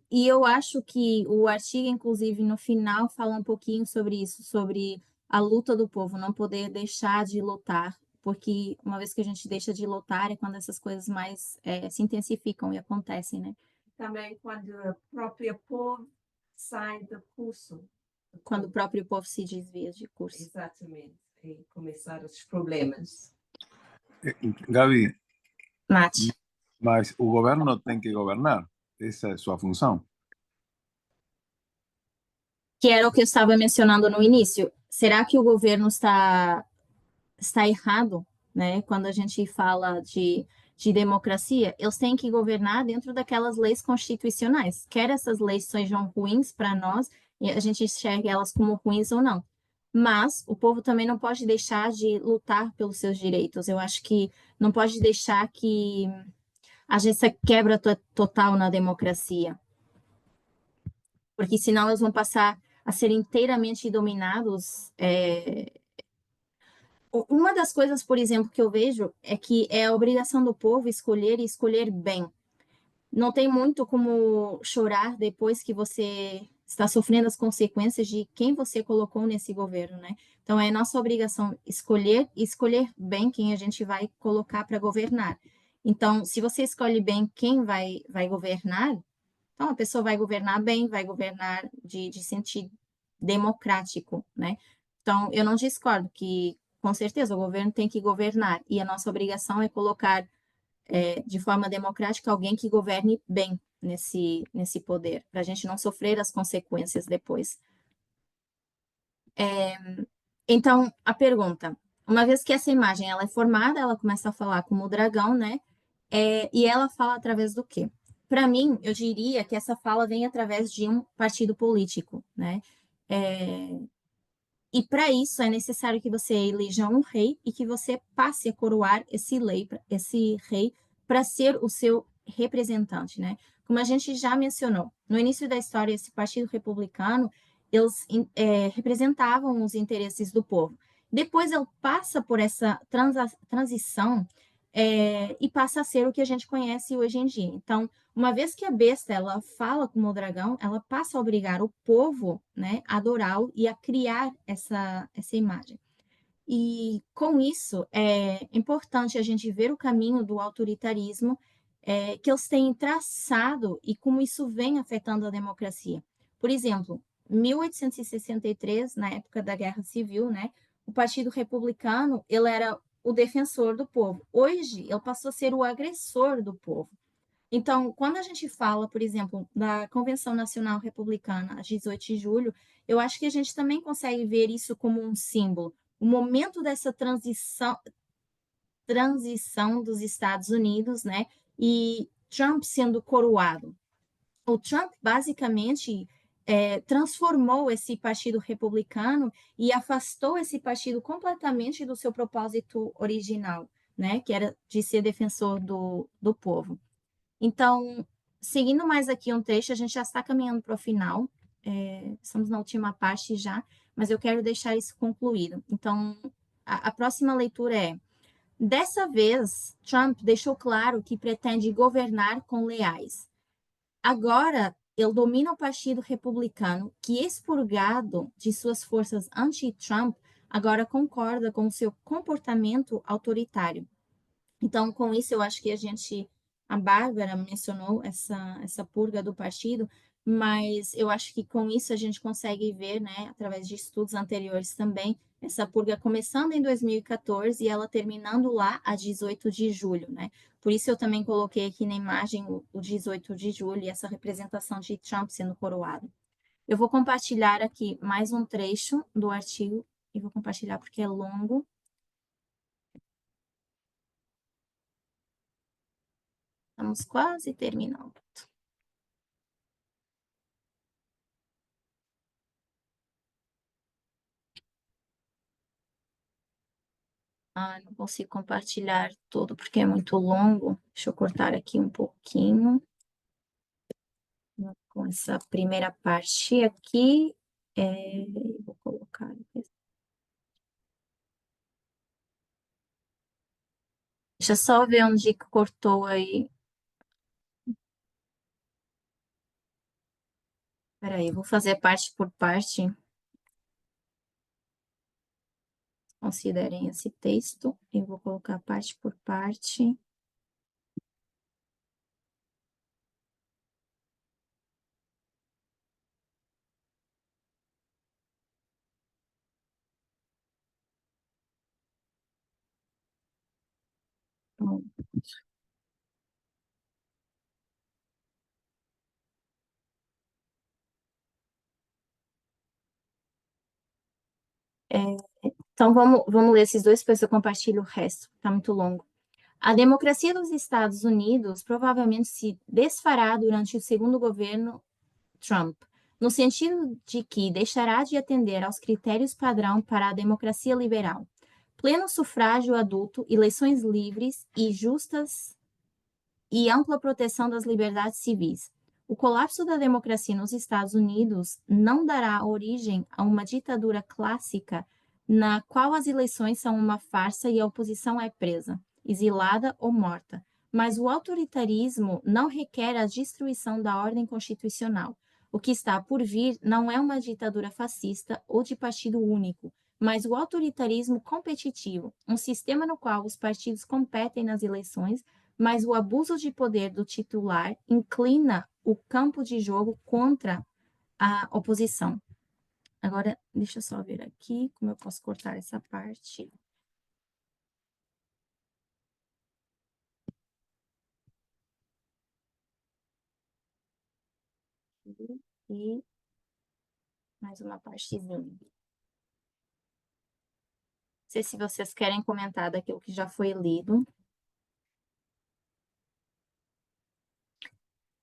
E eu acho que o artigo, inclusive, no final, fala um pouquinho sobre isso, sobre a luta do povo, não poder deixar de lutar porque uma vez que a gente deixa de lutar é quando essas coisas mais se intensificam e acontecem, né? Também quando o próprio povo sai do curso. Quando o próprio povo se desvia de curso. Exatamente. E começar os problemas. Gaby, Nath, mas o governo tem que governar. Essa é sua função. que era o que eu estava mencionando no início. Será que o governo está errado, né? Quando a gente fala de democracia, eles têm que governar dentro daquelas leis constitucionais. Quer essas leis sejam ruins para nós, e a gente enxergue elas como ruins ou não. Mas o povo também não pode deixar de lutar pelos seus direitos. Eu acho que não pode deixar que haja essa quebra total na democracia, porque senão eles vão passar a ser inteiramente dominados. Uma das coisas, por exemplo, que eu vejo é que é a obrigação do povo escolher e escolher bem. Não tem muito como chorar depois que você está sofrendo as consequências de quem você colocou nesse governo, né? Então é nossa obrigação escolher e escolher bem quem a gente vai colocar para governar. Então, se você escolhe bem quem vai governar, então a pessoa vai governar bem, vai governar de sentido democrático, né? Então, eu não discordo que, com certeza, o governo tem que governar e a nossa obrigação é colocar de forma democrática alguém que governe bem nesse poder, para a gente não sofrer as consequências depois. Então, a pergunta, uma vez que essa imagem ela é formada, ela começa a falar como o dragão, né? E ela fala através do quê? Para mim, eu diria que essa fala vem através de um partido político, né? E para isso é necessário que você eleja um rei e que você passe a coroar esse rei para ser o seu representante, né? Como a gente já mencionou, no início da história, esse Partido Republicano, eles representavam os interesses do povo. Depois ele passa por essa transição e passa a ser o que a gente conhece hoje em dia. Então, uma vez que a besta ela fala como o dragão, ela passa a obrigar o povo, né, a adorá-lo e a criar essa imagem. E com isso é importante a gente ver o caminho do autoritarismo que eles têm traçado e como isso vem afetando a democracia. Por exemplo, 1863, na época da Guerra Civil, né, o Partido Republicano ele era o defensor do povo. Hoje ele passou a ser o agressor do povo. Então, quando a gente fala, por exemplo, da Convenção Nacional Republicana, 18 de julho, eu acho que a gente também consegue ver isso como um símbolo. O momento dessa transição dos Estados Unidos, né? E Trump sendo coroado. O Trump, basicamente, transformou esse partido republicano e afastou esse partido completamente do seu propósito original, né? Que era de ser defensor do povo. Então, seguindo mais aqui um trecho, a gente já está caminhando para o final, estamos na última parte já, mas eu quero deixar isso concluído. Então, a próxima leitura é: dessa vez, Trump deixou claro que pretende governar com leais. Agora, ele domina o Partido Republicano, que, expurgado de suas forças anti-Trump, agora concorda com o seu comportamento autoritário. Então, com isso, eu acho que a Bárbara mencionou essa purga do partido, mas eu acho que com isso a gente consegue ver, né, através de estudos anteriores também, essa purga começando em 2014 e ela terminando lá a 18 de julho, né? Por isso eu também coloquei aqui na imagem o 18 de julho e essa representação de Trump sendo coroado. Eu vou compartilhar aqui mais um trecho do artigo e vou compartilhar porque é longo. Estamos quase terminando. Ah, não consigo compartilhar tudo porque é muito longo. Deixa eu cortar aqui um pouquinho. Com essa primeira parte aqui, vou colocar. Deixa eu só ver onde que cortou aí. Espera aí, vou fazer parte por parte. Considerem esse texto. Eu vou colocar parte por parte. Bom, então, vamos ler esses dois, depois eu compartilho o resto, tá muito longo. A democracia dos Estados Unidos provavelmente se desfará durante o segundo governo Trump, no sentido de que deixará de atender aos critérios padrão para a democracia liberal. Pleno sufrágio adulto, eleições livres e justas e ampla proteção das liberdades civis. O colapso da democracia nos Estados Unidos não dará origem a uma ditadura clássica na qual as eleições são uma farsa e a oposição é presa, exilada ou morta. Mas o autoritarismo não requer a destruição da ordem constitucional. O que está por vir não é uma ditadura fascista ou de partido único, mas o autoritarismo competitivo, um sistema no qual os partidos competem nas eleições, mas o abuso de poder do titular inclina o campo de jogo contra a oposição. Agora, deixa eu só ver aqui como eu posso cortar essa parte. E mais uma partezinha. Não sei se vocês querem comentar daquilo que já foi lido.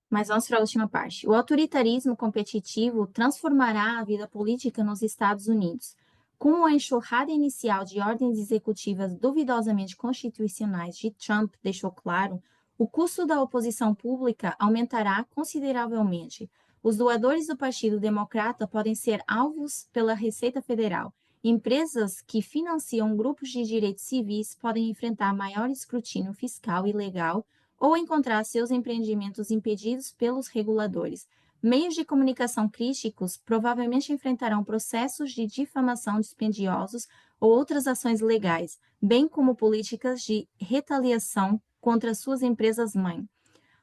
Mas vamos para a última parte. O autoritarismo competitivo transformará a vida política nos Estados Unidos. Com a enxurrada inicial de ordens executivas duvidosamente constitucionais de Trump deixou claro, o custo da oposição pública aumentará consideravelmente. Os doadores do Partido Democrata podem ser alvos pela Receita Federal. Empresas que financiam grupos de direitos civis podem enfrentar maior escrutínio fiscal e legal ou encontrar seus empreendimentos impedidos pelos reguladores. Meios de comunicação críticos provavelmente enfrentarão processos de difamação dispendiosos ou outras ações legais, bem como políticas de retaliação contra suas empresas-mãe.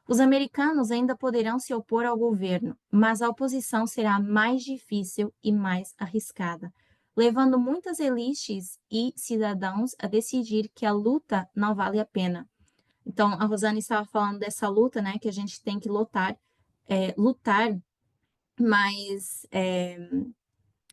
Os americanos ainda poderão se opor ao governo, mas a oposição será mais difícil e mais arriscada, levando muitas elites e cidadãos a decidir que a luta não vale a pena. Então, a Rosane estava falando dessa luta, né, que a gente tem que lutar, mas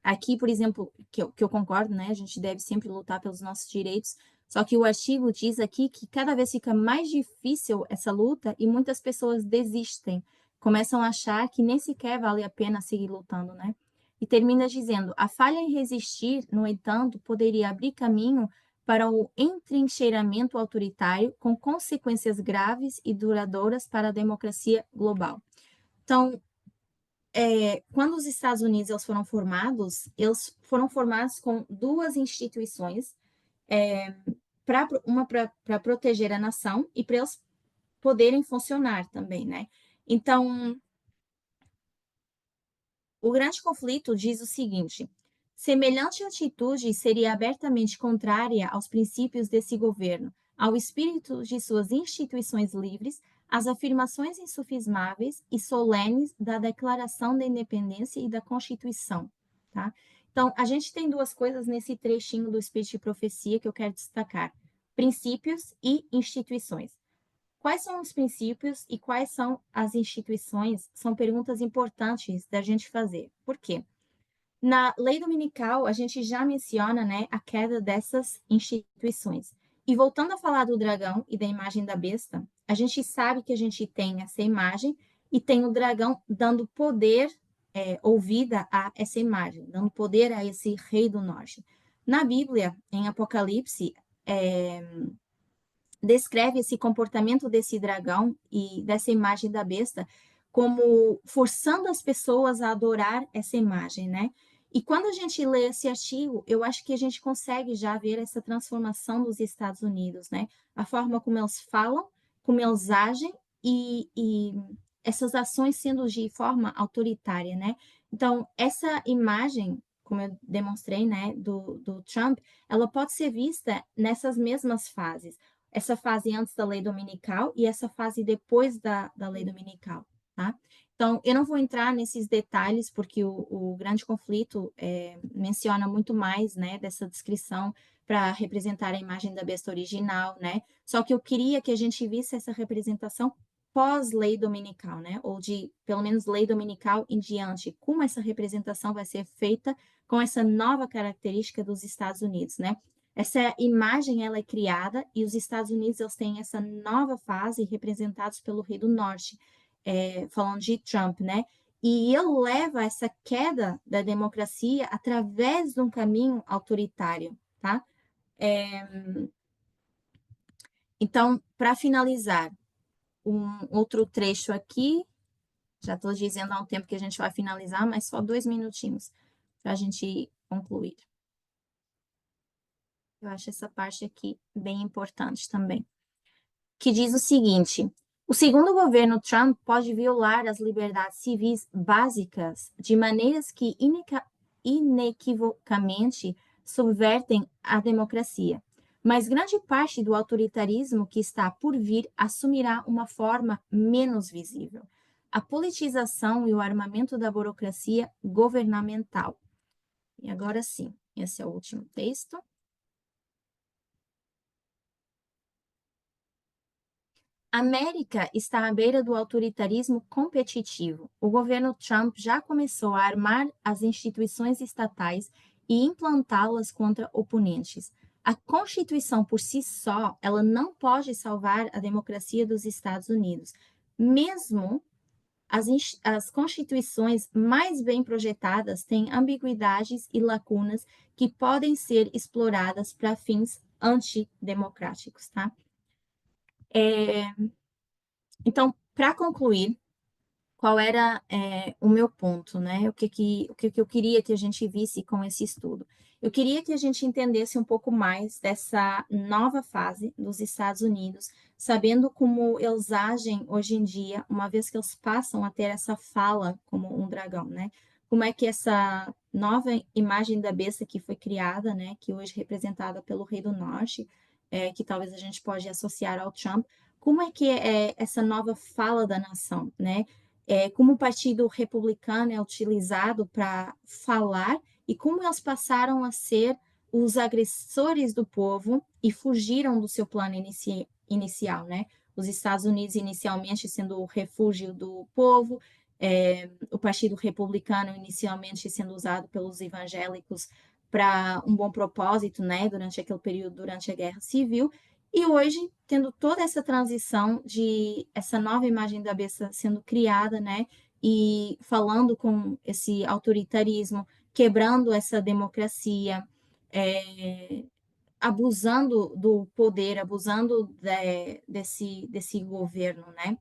aqui, por exemplo, que eu concordo, né, a gente deve sempre lutar pelos nossos direitos, só que o artigo diz aqui que cada vez fica mais difícil essa luta e muitas pessoas desistem, começam a achar que nem sequer vale a pena seguir lutando, né? E termina dizendo, a falha em resistir, no entanto, poderia abrir caminho para o entrincheiramento autoritário com consequências graves e duradouras para a democracia global. Então, quando os Estados Unidos eles foram formados com duas instituições, uma para proteger a nação e para eles poderem funcionar também, né? Então, o grande conflito diz o seguinte: semelhante atitude seria abertamente contrária aos princípios desse governo, ao espírito de suas instituições livres, às afirmações insufismáveis e solenes da Declaração da Independência e da Constituição, tá? Então, a gente tem duas coisas nesse trechinho do Espírito de Profecia que eu quero destacar: princípios e instituições. Quais são os princípios e quais são as instituições? São perguntas importantes da gente fazer. Por quê? Na lei dominical, a gente já menciona, né, a queda dessas instituições. E voltando a falar do dragão e da imagem da besta, a gente sabe que a gente tem essa imagem e tem o dragão dando poder ou vida a essa imagem, dando poder a esse rei do norte. Na Bíblia, em Apocalipse, descreve esse comportamento desse dragão e dessa imagem da besta como forçando as pessoas a adorar essa imagem, né? E quando a gente lê esse artigo, eu acho que a gente consegue já ver essa transformação dos Estados Unidos, né? A forma como eles falam, como eles agem e essas ações sendo de forma autoritária, né? Então, essa imagem como eu demonstrei, né, do Trump, ela pode ser vista nessas mesmas fases. Essa fase antes da lei dominical e essa fase depois da lei dominical, tá? Então, eu não vou entrar nesses detalhes, porque o grande conflito menciona muito mais, né, dessa descrição para representar a imagem da besta original, né? Só que eu queria que a gente visse essa representação pós-lei dominical, né? Ou de, pelo menos, lei dominical em diante. Como essa representação vai ser feita com essa nova característica dos Estados Unidos, né? Essa imagem, ela é criada e os Estados Unidos, eles têm essa nova fase representados pelo Rei do Norte, falando de Trump, né? E ele leva essa queda da democracia através de um caminho autoritário, tá? Então, para finalizar, um outro trecho aqui, já estou dizendo há um tempo que a gente vai finalizar, mas só 2 minutinhos para a gente concluir. Eu acho essa parte aqui bem importante também. Que diz o seguinte: o segundo governo Trump pode violar as liberdades civis básicas de maneiras que inequivocamente subvertem a democracia. Mas grande parte do autoritarismo que está por vir assumirá uma forma menos visível: a politização e o armamento da burocracia governamental. E agora sim, esse é o último texto. A América está à beira do autoritarismo competitivo. O governo Trump já começou a armar as instituições estatais e implantá-las contra oponentes. A Constituição por si só, ela não pode salvar a democracia dos Estados Unidos. Mesmo as constituições mais bem projetadas têm ambiguidades e lacunas que podem ser exploradas para fins antidemocráticos, tá? Então, para concluir, qual era o meu ponto, né? O que eu queria que a gente visse com esse estudo? Eu queria que a gente entendesse um pouco mais dessa nova fase dos Estados Unidos, sabendo como eles agem hoje em dia, uma vez que eles passam a ter essa fala como um dragão, né? Como é que essa nova imagem da besta que foi criada, né? Que hoje é representada pelo Rei do Norte, que talvez a gente pode associar ao Trump, como é que é essa nova fala da nação, né? Como o Partido Republicano é utilizado para falar e como eles passaram a ser os agressores do povo e fugiram do seu plano inicial, né? Os Estados Unidos inicialmente sendo o refúgio do povo, o Partido Republicano inicialmente sendo usado pelos evangélicos para um bom propósito, né? Durante aquele período, durante a Guerra Civil, e hoje, tendo toda essa transição de essa nova imagem da besta sendo criada, né? E falando com esse autoritarismo, quebrando essa democracia, abusando do poder, abusando desse governo, né?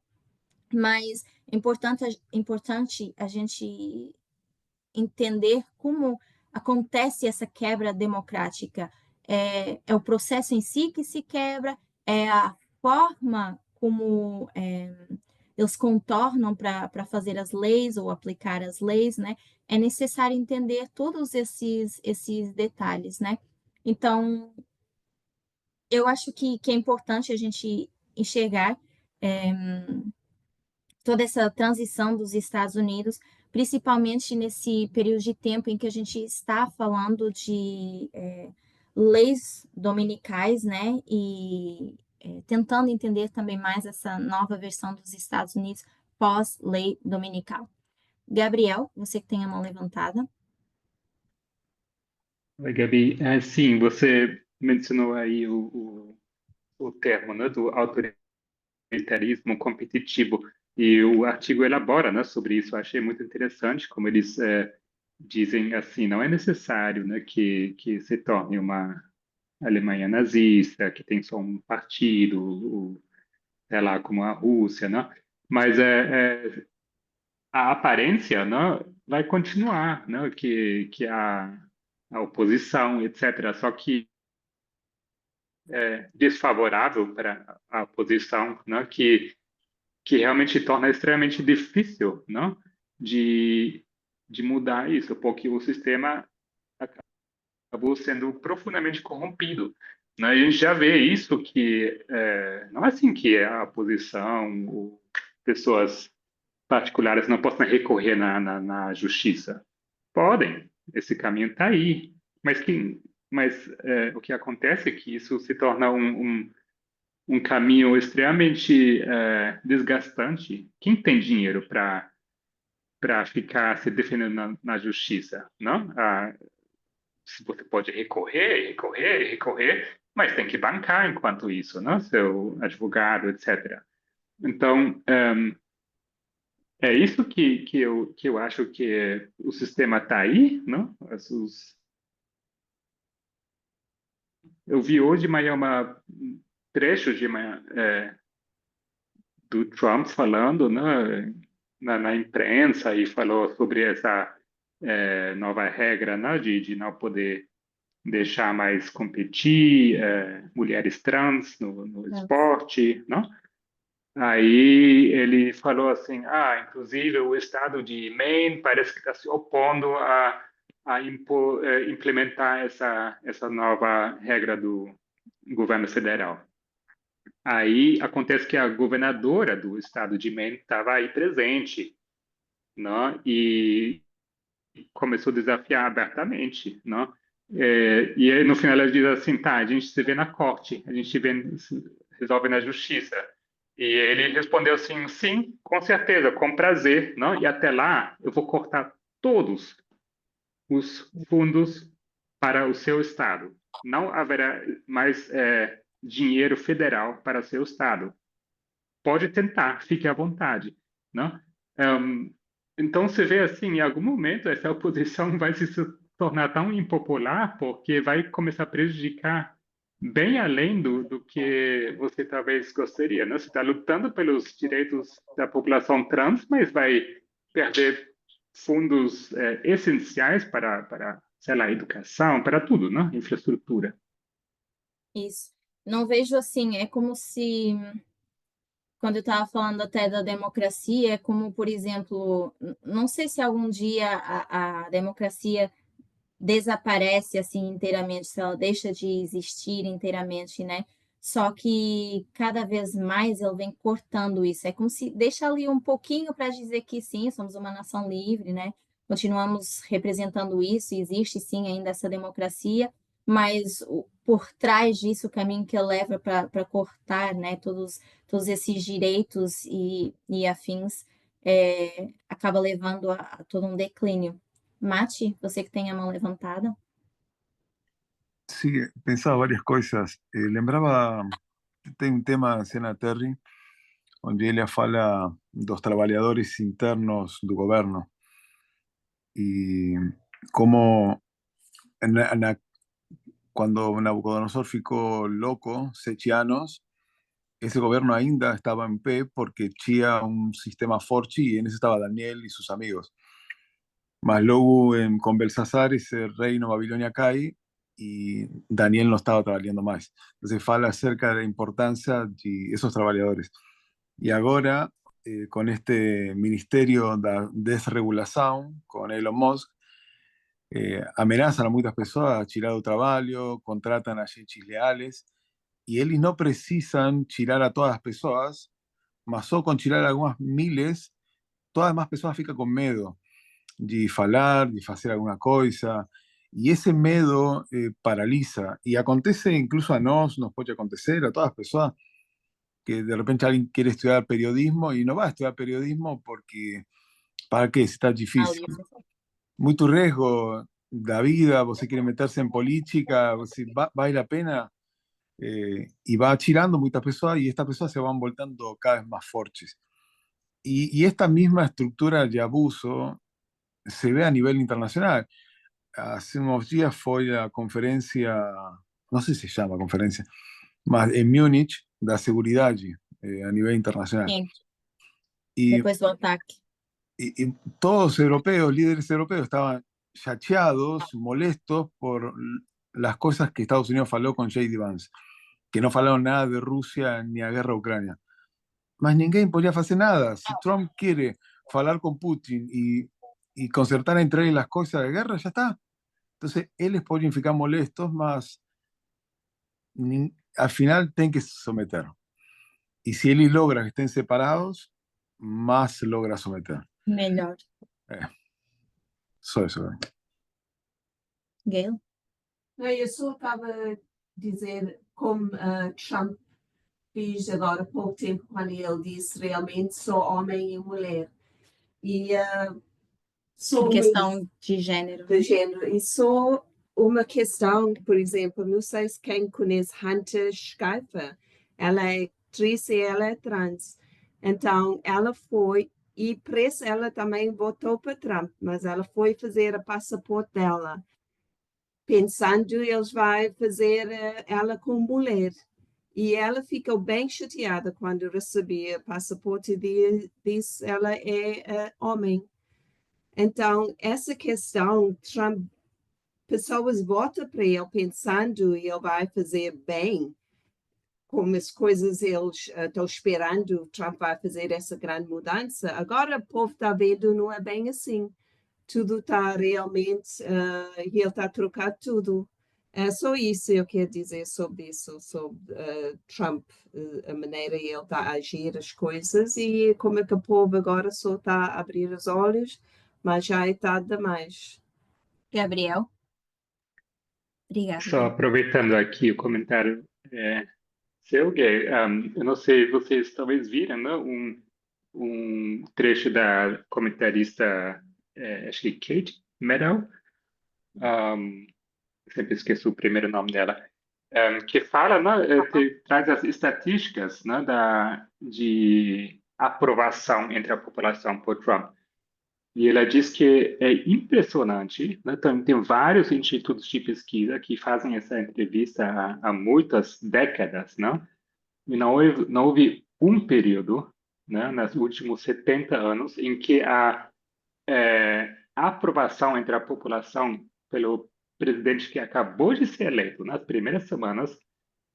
Mas é importante a gente entender como acontece essa quebra democrática. É o processo em si que se quebra, é a forma como eles contornam para fazer as leis ou aplicar as leis, né? É necessário entender todos esses detalhes, né? Então, eu acho que é importante a gente enxergar toda essa transição dos Estados Unidos, principalmente nesse período de tempo em que a gente está falando de leis dominicais, né? E tentando entender também mais essa nova versão dos Estados Unidos pós-lei dominical. Gabriel, você que tem a mão levantada. Oi, Gabi. Sim, você mencionou aí o termo, né, do autoritarismo competitivo, e o artigo elabora, né, sobre isso. Eu achei muito interessante como eles dizem assim: não é necessário, né, que se torne uma Alemanha nazista, que tem só um partido, sei lá, como a Rússia, né? Mas a aparência, né, vai continuar, né, que a oposição, etc. Só que desfavorável para a oposição, né, que realmente torna extremamente difícil, não, de mudar isso, porque o sistema acabou sendo profundamente corrompido. Né? A gente já vê isso que não é assim que a oposição, ou pessoas particulares não possam recorrer na justiça. Podem, esse caminho está aí. Mas o que acontece é que isso se torna um caminho extremamente desgastante. Quem tem dinheiro para ficar se defendendo na justiça, não? Se você pode recorrer, mas tem que bancar enquanto isso, não? Seu advogado, etc. Então, é isso que eu acho que o sistema está aí, não? Eu vi hoje de manhã um trecho de manhã, do Trump falando, né, na imprensa e falou sobre essa nova regra, né, de não poder deixar mais competir mulheres trans no esporte, não? Aí ele falou assim, inclusive o estado de Maine parece que está se opondo a implementar essa nova regra do governo federal. Aí acontece que a governadora do estado de Maine estava aí presente, não? E começou a desafiar abertamente, não? E aí, no final ela diz assim, tá, a gente se vê na corte, a gente resolve na justiça. E ele respondeu assim, sim, com certeza, com prazer, não? E até lá eu vou cortar todos os fundos para o seu estado. Não haverá mais dinheiro federal para o seu estado. Pode tentar, fique à vontade, não? Então você vê assim, em algum momento essa oposição vai se tornar tão impopular porque vai começar a prejudicar bem além do que você talvez gostaria, né? Você está lutando pelos direitos da população trans, mas vai perder fundos essenciais para, sei lá, educação, para tudo, né? Infraestrutura. Isso. Não vejo assim, é como se, quando eu estava falando até da democracia, é como, por exemplo, não sei se algum dia a democracia desaparece assim inteiramente, se ela deixa de existir inteiramente, né? Só que cada vez mais ele vem cortando isso. É como se deixa ali um pouquinho para dizer que sim, somos uma nação livre, né? Continuamos representando isso, existe sim ainda essa democracia, mas por trás disso, o caminho que ele leva para cortar, né, todos esses direitos e afins, acaba levando a todo um declínio. Mati, você que tem a mão levantada. Sí, pensaba varias cosas. Lembraba, tem un tema na Cena Terry, onde ele fala dos trabalhadores internos do governo e como quando Nabucodonosor ficou louco, 7 anos, esse governo ainda estava em pé porque tinha um sistema forte e nesse estava Daniel e seus amigos. Mas luego con Belsasar ese reino Babilonia cae y Daniel no estaba trabajando más. Entonces fala acerca de la importancia de esos trabajadores. Y ahora, con este ministerio de desregulación, con Elon Musk, amenazan a muchas personas a tirar do trabalho, contratan a gente leales, y ellos no precisan tirar a todas las personas, mas só con tirar algunas miles, todas las demás personas fican con miedo de falar, de hacer alguna cosa, y ese medo paraliza, y acontece incluso a nos puede acontecer a todas las personas que de repente alguien quiere estudiar periodismo y no va a estudiar periodismo porque, ¿para qué? Está difícil. Mucho riesgo da vida, vos quiere meterse en política, vale la pena, y va tirando muchas personas y estas personas se van voltando cada vez más fuertes. Y esta misma estructura de abuso se ve a nivel internacional. Hace unos días fue la conferencia, no sé si se llama conferencia, más en Múnich, da seguridad a nivel internacional. Sim, Y, depois do ataque. y todos europeos, líderes europeos, estaban chateados, molestos por las cosas que Estados Unidos faló con J.D. Vance, que no falaron nada de Rusia ni a guerra a Ucrania. Mas ninguém podía hacer nada. Si Trump quiere hablar con Putin y concertar entre ellos las cosas de guerra, ya está. Entonces, eles podem ficar molestos, mas al final tem que se someter. Y si él logra que estén separados, más logra someter. Melhor. Só isso. Gayle? Não, eu só estava a dizer como Trump fez agora há pouco tempo, quando ele disse realmente só homem e mulher. E só Em questão de gênero. de género. E só uma questão, por exemplo, não sei se quem conhece Hunter Schafer, ela é atriz e ela é trans. Então, ela foi, e por isso ela também votou para Trump, mas ela foi fazer o passaporte dela, pensando eles vão fazer ela com mulher. E ela ficou bem chateada quando recebia o passaporte e disse ela é homem. Então, essa questão, Trump, pessoas votam para ele pensando que ele vai fazer bem, como as coisas eles estão esperando, Trump vai fazer essa grande mudança. Agora o povo está vendo, não é bem assim. Tudo está realmente, ele está a trocar tudo. É só isso que eu quero dizer sobre isso, sobre Trump, a maneira que ele está a agir as coisas e como é que o povo agora só está a abrir os olhos, mas já é tarde demais. Gabriel? Obrigada. Só aproveitando aqui o comentário seu, Gay, eu não sei, vocês talvez viram, né, um trecho da comentarista, acho que Kate Meadow, sempre esqueço o primeiro nome dela, que fala, né, traz as estatísticas, né, de aprovação entre a população por Trump. E ela diz que é impressionante, né? Tem vários institutos de pesquisa que fazem essa entrevista há muitas décadas, né? E não houve um período, né, nos últimos 70 anos, em que a aprovação entre a população pelo presidente que acabou de ser eleito nas primeiras semanas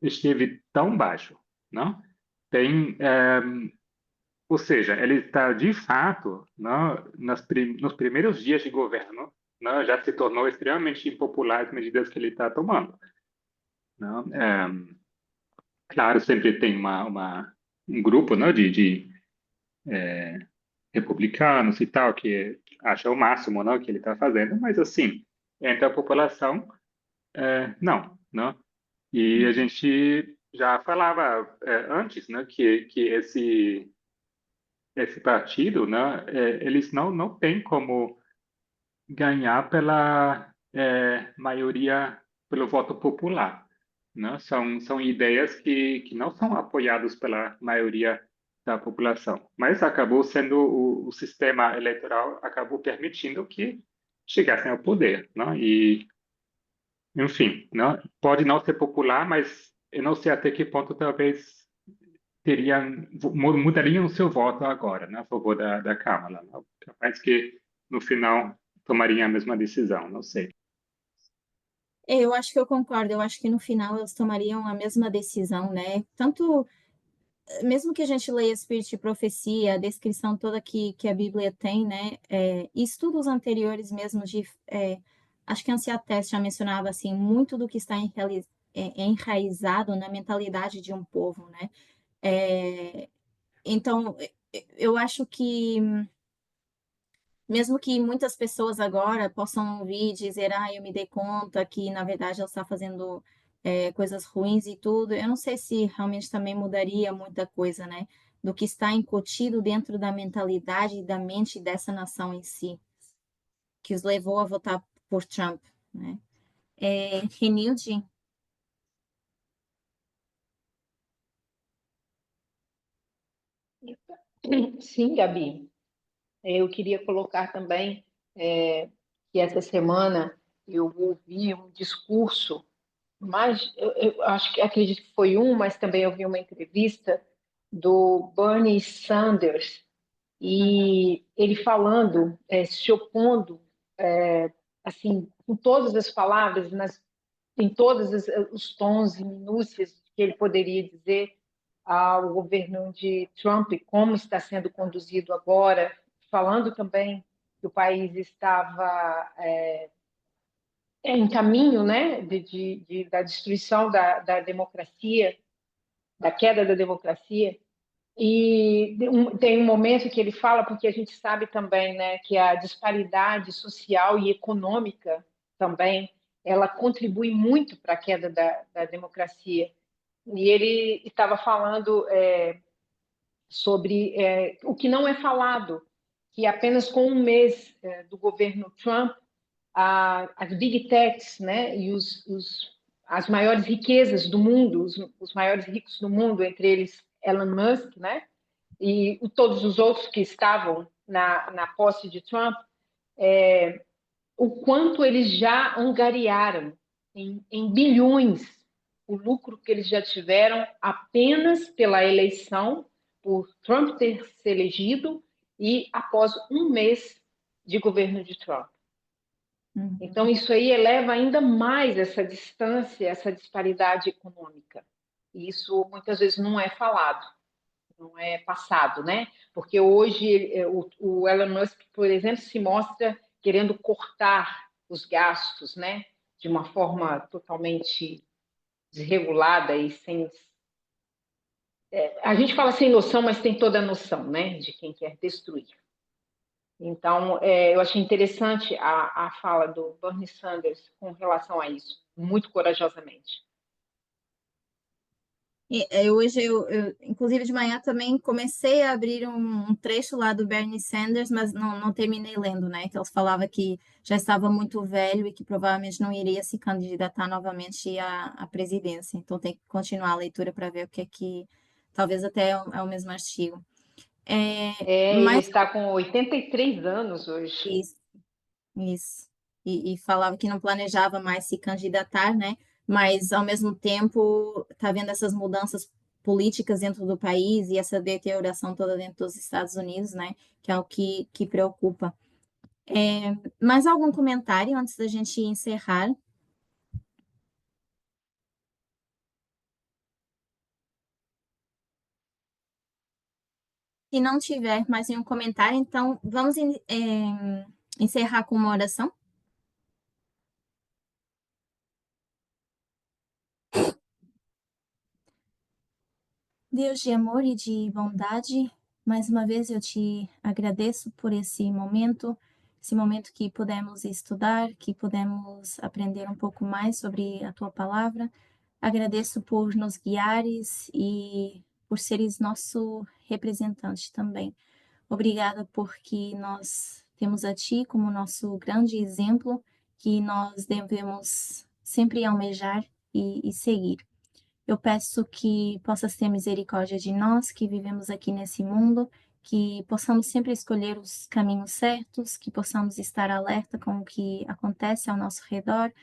esteve tão baixo, não? Ou seja, ele está de fato, não, nos primeiros dias de governo, não, já se tornou extremamente impopular as medidas que ele está tomando. Não? Claro, sempre tem um grupo, não, de republicanos e tal que acha o máximo, não, que ele está fazendo, mas assim, entre a população, não. E a gente já falava antes, né, que esse partido, né, eles não têm como ganhar pela maioria, pelo voto popular, né? São ideias que não são apoiadas pela maioria da população, mas acabou sendo o sistema eleitoral acabou permitindo que chegassem ao poder, né? E enfim, né? Pode não ser popular, mas eu não sei até que ponto talvez mudariam o seu voto agora, né, a favor da Câmara. Né? Capaz que no final tomariam a mesma decisão, não sei. Eu acho que eu concordo, eu acho que no final eles tomariam a mesma decisão, né? Tanto, mesmo que a gente leia Espírito de Profecia, a descrição toda que a Bíblia tem, né? E estudos anteriores mesmo acho que a Anciates já mencionava, assim, muito do que está enraizado na mentalidade de um povo, né? Então, eu acho que mesmo que muitas pessoas agora possam ouvir e dizer, eu me dei conta que, na verdade, ela está fazendo coisas ruins e tudo, eu não sei se realmente também mudaria muita coisa, né? Do que está incutido dentro da mentalidade e da mente dessa nação em si, que os levou a votar por Trump, né? Renilde? Sim, Gabi. Eu queria colocar também que essa semana eu ouvi um discurso, eu acho que acredito que foi mas também ouvi uma entrevista do Bernie Sanders e ele falando, se opondo, assim, com todas as palavras, em todos os tons e minúcias que ele poderia dizer ao governo de Trump, como está sendo conduzido agora, falando também que o país estava em caminho, né, da destruição da democracia, da queda da democracia. E tem um momento que ele fala, porque a gente sabe também, né, que a disparidade social e econômica também, ela contribui muito para a queda da democracia. E ele estava falando sobre o que não é falado, que apenas com um mês do governo Trump, as big techs, né, e as maiores riquezas do mundo, os maiores ricos do mundo, entre eles Elon Musk, né, e todos os outros que estavam na posse de Trump, o quanto eles já angariaram em bilhões o lucro que eles já tiveram apenas pela eleição, por Trump ter se elegido e após um mês de governo de Trump. Então, isso aí eleva ainda mais essa distância, essa disparidade econômica. E isso muitas vezes não é falado, não é passado, né? Porque hoje o Elon Musk, por exemplo, se mostra querendo cortar os gastos, né? De uma forma totalmente desregulada e sem... a gente fala sem noção, mas tem toda a noção, né? De quem quer destruir. Então, eu achei interessante a fala do Bernie Sanders com relação a isso, muito corajosamente. Hoje, inclusive de manhã também comecei a abrir um trecho lá do Bernie Sanders, mas não terminei lendo, né? Que ele falava que já estava muito velho e que provavelmente não iria se candidatar novamente à presidência. Então tem que continuar a leitura para ver o que é que... Talvez até é o mesmo artigo. Ele Mas está com 83 anos hoje. isso. E falava que não planejava mais se candidatar, né? Mas, ao mesmo tempo, está vendo essas mudanças políticas dentro do país e essa deterioração toda dentro dos Estados Unidos, né? Que é o que preocupa. Mais algum comentário antes da gente encerrar? Se não tiver mais nenhum comentário, então vamos encerrar com uma oração. Deus de amor e de bondade, mais uma vez eu te agradeço por esse momento que pudemos estudar, que pudemos aprender um pouco mais sobre a tua palavra. Agradeço por nos guiares e por seres nosso representante também. Obrigada porque nós temos a ti como nosso grande exemplo que nós devemos sempre almejar e seguir. Eu peço que possas ter misericórdia de nós que vivemos aqui nesse mundo, que possamos sempre escolher os caminhos certos, que possamos estar alerta com o que acontece ao nosso redor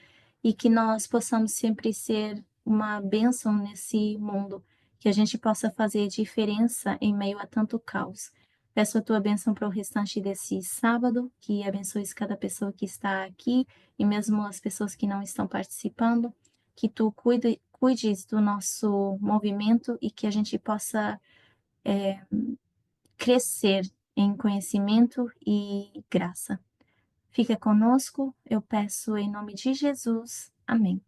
e que nós possamos sempre ser uma bênção nesse mundo, que a gente possa fazer diferença em meio a tanto caos. Peço a tua bênção para o restante desse sábado, que abençoes cada pessoa que está aqui e mesmo as pessoas que não estão participando, que tu cuides do nosso movimento e que a gente possa crescer em conhecimento e graça. Fica conosco, eu peço em nome de Jesus. Amém.